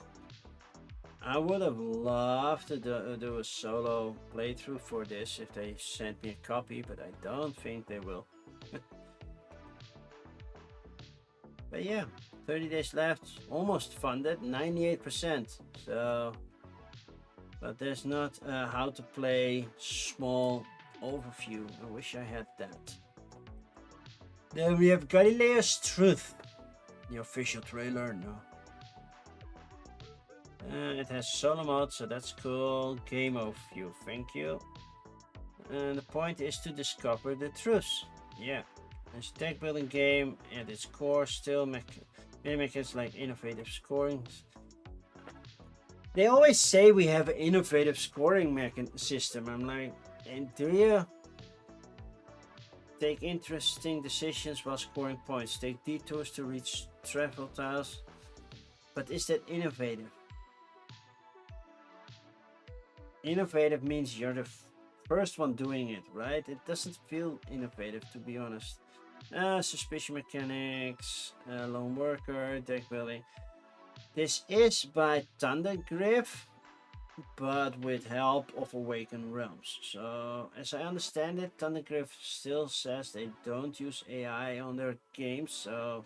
[SPEAKER 1] I would have loved to do a solo playthrough for this if they sent me a copy, but I don't think they will. But yeah, 30 days left, almost funded, 98%. So, but there's not a how to play small overview. I wish I had that. Then we have Galileo's Truth, the official trailer. No. It has solo mode, so that's cool. Game overview, thank you. And the point is to discover the truth. Yeah, it's a deck building game at its core, still mechanics like innovative scoring. They always say we have an innovative scoring system. I'm like, and do you take interesting decisions while scoring points? Take detours to reach travel tiles. But is that innovative? Innovative means you're the first one doing it, right? It doesn't feel innovative, to be honest. Suspicion mechanics, lone worker, deck building. This is by Thundergriff, but with help of Awakened Realms. So, as I understand it, Thundergriff still says they don't use AI on their games, so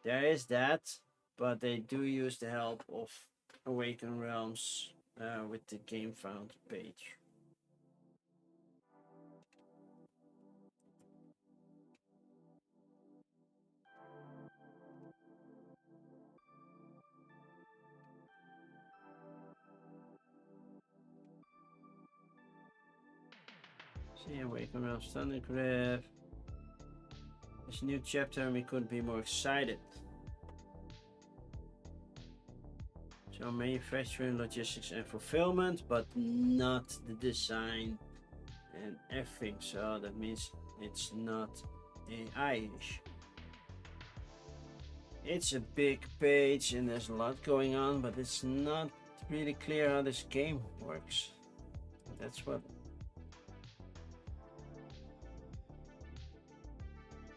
[SPEAKER 1] there is that, but they do use the help of Awakened Realms with the game found page. See, Awakened Realms, Thundergriff. It's a new chapter and we couldn't be more excited. So manufacturing, logistics and fulfillment, but not the design and everything. So that means it's not AI-ish. It's a big page and there's a lot going on, but it's not really clear how this game works. That's what...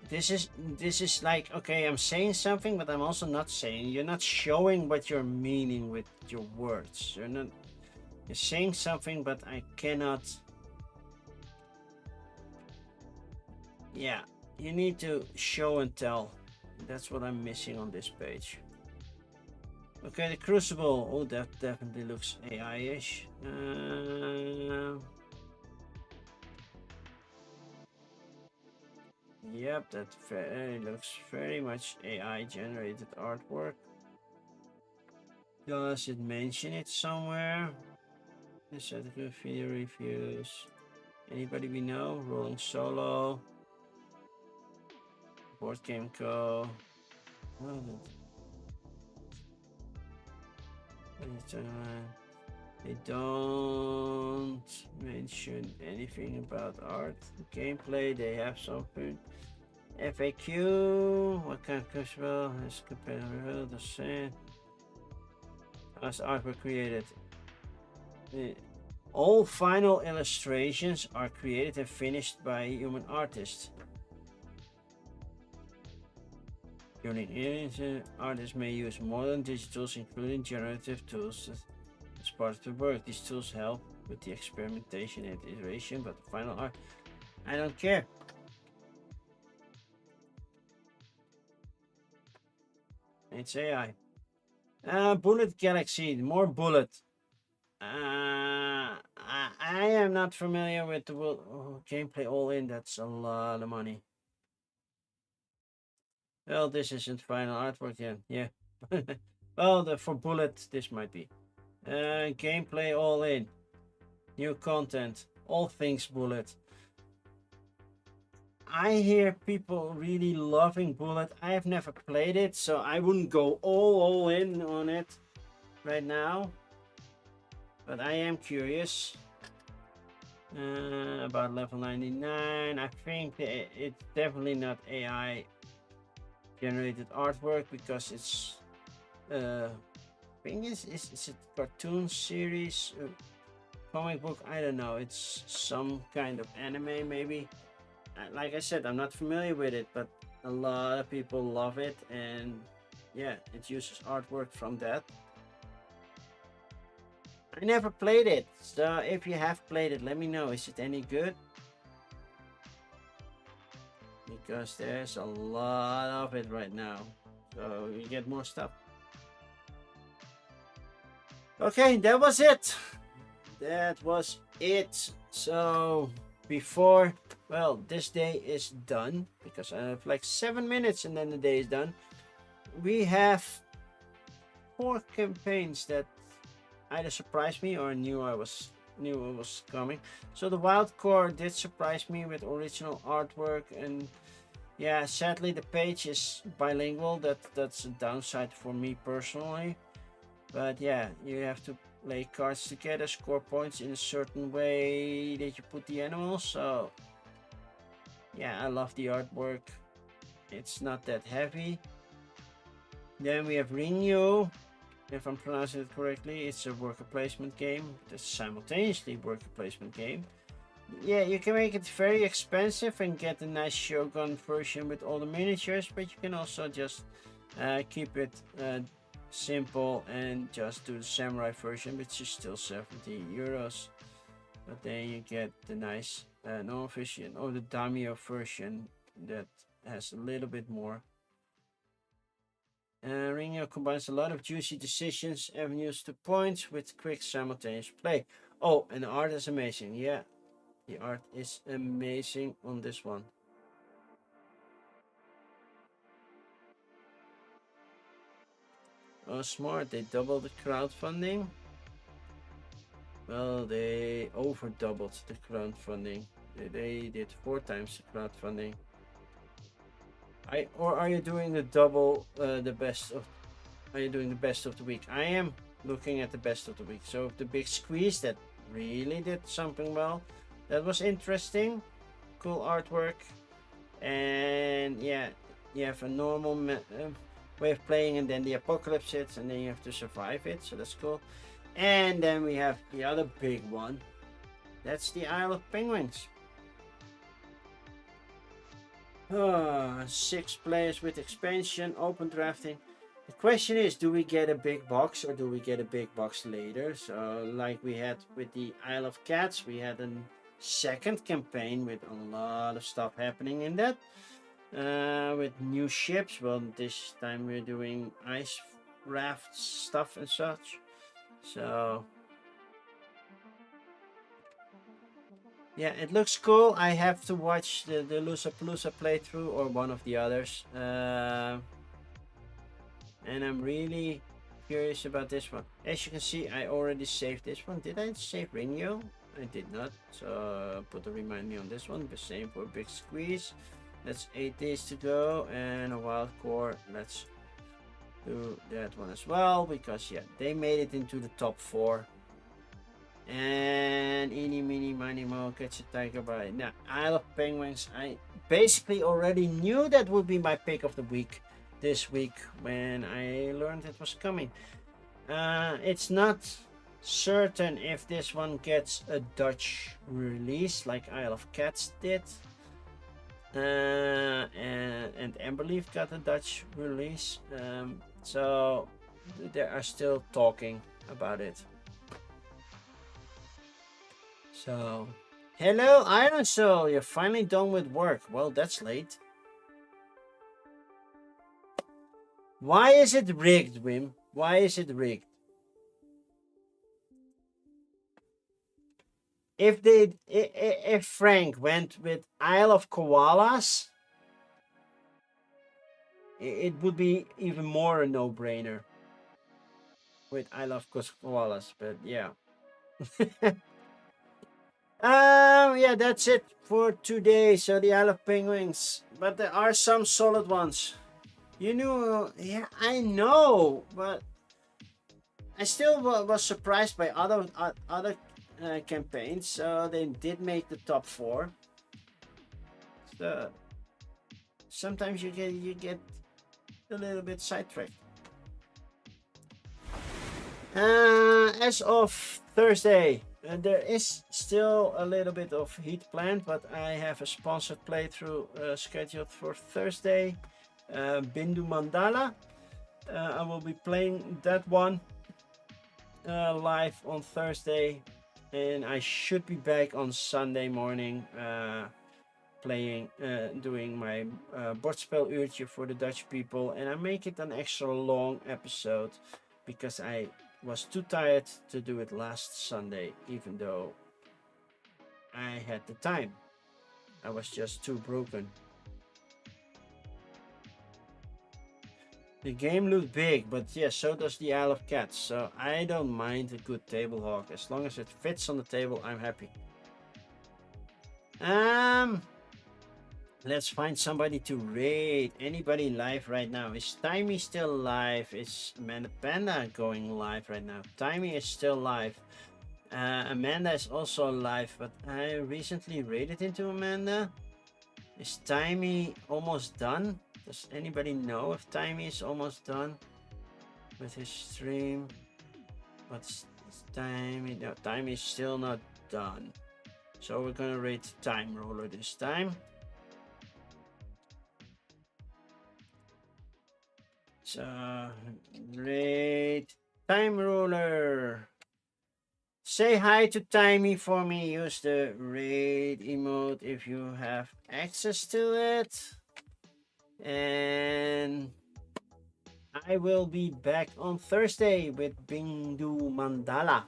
[SPEAKER 1] This is like, okay, I'm saying something, but I'm also not saying. You're not showing what you're meaning with your words. You're saying something, but I cannot. Yeah, you need to show and tell. That's what I'm missing on this page. Okay, the Crucible. Oh, that definitely looks AI-ish. Yep, that looks very much AI generated artwork. Does it mention it somewhere? Aesthetic video reviews. Anybody we know? Rolling Solo. Board Game Co. They don't mention anything about art. Gameplay, they have something. FAQ, what kind of crucible is compatible? The same. As artwork created. All final illustrations are created and finished by human artists. Artists may use modern digitals, including generative tools, as part of the work. These tools help with the experimentation and iteration, but the final art, I don't care. It's AI. Bullet Galaxy, more bullet. I am not familiar with the gameplay all in. That's a lot of money. Well, this isn't final artwork yet. Yeah. Well, for bullet, this might be. Gameplay all in. New content. All things bullet. I hear people really loving Bullet. I have never played it, so I wouldn't go all in on it right now. But I am curious about level 99. I think it's definitely not AI generated artwork because it's thing is a cartoon series. comic book. I don't know. It's some kind of anime, maybe. Like I said, I'm not familiar with it, but a lot of people love it, and yeah, it uses artwork from that. I never played it, so if you have played it, let me know. Is it any good? Because there's a lot of it right now, so you get more stuff. Okay, that was it. That was it. So before, well, this day is done because I have like 7 minutes and then the day is done. We have 4 campaigns that either surprised me or knew it was coming. So the Wild Core did surprise me with original artwork, and yeah, sadly the page is bilingual. That's a downside for me personally. But yeah, you have to lay cards together, score points in a certain way that you put the animals. So yeah, I love the artwork. It's not that heavy. Then we have Ringo. If I'm pronouncing it correctly, it's a worker placement game. That's simultaneously worker placement game. Yeah, you can make it very expensive and get a nice Shogun version with all the miniatures, but you can also just keep it simple and just do the samurai version, which is still 70 euros. But then you get the nice normal version or the daimyo version that has a little bit more. Ringo combines a lot of juicy decisions, avenues to points with quick simultaneous play. Oh, and the art is amazing. Yeah, the art is amazing on this one. Oh, smart. They doubled the crowdfunding. Well, they over doubled the crowdfunding. They did 4 times the crowdfunding. Or are you doing the double, the best of? Are you doing the best of the week? I am looking at the best of the week. So the big squeeze that really did something well. That was interesting. Cool artwork, and yeah, you have a normal way of playing, and then the apocalypse hits, and then you have to survive it. So that's cool. And then we have the other big one. That's the Isle of Penguins. 6 players with expansion, open drafting. The question is, do we get a big box or do we get a big box later? So like we had with the Isle of Cats, we had a second campaign with a lot of stuff happening in that. With new ships, well, this time we're doing ice raft stuff and such. So yeah, it looks cool. I have to watch the Lusapalooza playthrough or one of the others. And I'm really curious about this one. As you can see, I already saved this one. Did I save Ringo? I did not. So put a remind me on this one. The same for Big Squeeze. That's 8 days to go. And a Wild Core. Let's do that one as well. Because yeah, they made it into the top 4. And eeny, meeny, miny, mo, catch a tiger by. Now, Isle of Penguins. I basically already knew that would be my pick of the week this week when I learned it was coming. It's not certain if this one gets a Dutch release like Isle of Cats did. And Emberleaf got a Dutch release. So they are still talking about it. So, hello Iron Soul, you're finally done with work. Well, that's late. Why is it rigged, Wim? Why is it rigged? If Frank went with Isle of Koalas, it would be even more a no-brainer with Isle of Koalas, but yeah. Yeah, that's it for today. So the Isle of Penguins, but there are some solid ones. You knew, yeah, I know, but I still was surprised by other campaigns. So they did make the top 4. So sometimes you get a little bit sidetracked. As of Thursday, there is still a little bit of heat planned, but I have a sponsored playthrough scheduled for Thursday. Bindu Mandala. I will be playing that one live on Thursday, and I should be back on Sunday morning doing my bordspel for the Dutch people, and I make it an extra long episode because I was too tired to do it last Sunday, even though I had the time. I was just too broken. The game looked big, but yeah, so does the Isle of Cats, so I don't mind a good table hog. As long as it fits on the table, I'm happy. Let's find somebody to raid. Anybody live right now? Is Timey still live? Is Amanda Panda going live right now? Timey is still live. Amanda is also live, but I recently raided into Amanda. Is Timey almost done? Does anybody know if Timey is almost done with his stream? What's Timey? No, Timey is still not done. So we're gonna raid Time Roller this time. So raid Time Ruler. Say hi to Timey for me. Use the raid emote if you have access to it. And I will be back on Thursday with Bindu Mandala.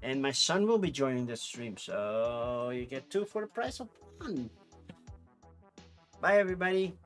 [SPEAKER 1] And my son will be joining the stream. So you get 2 for the price of 1. Bye everybody.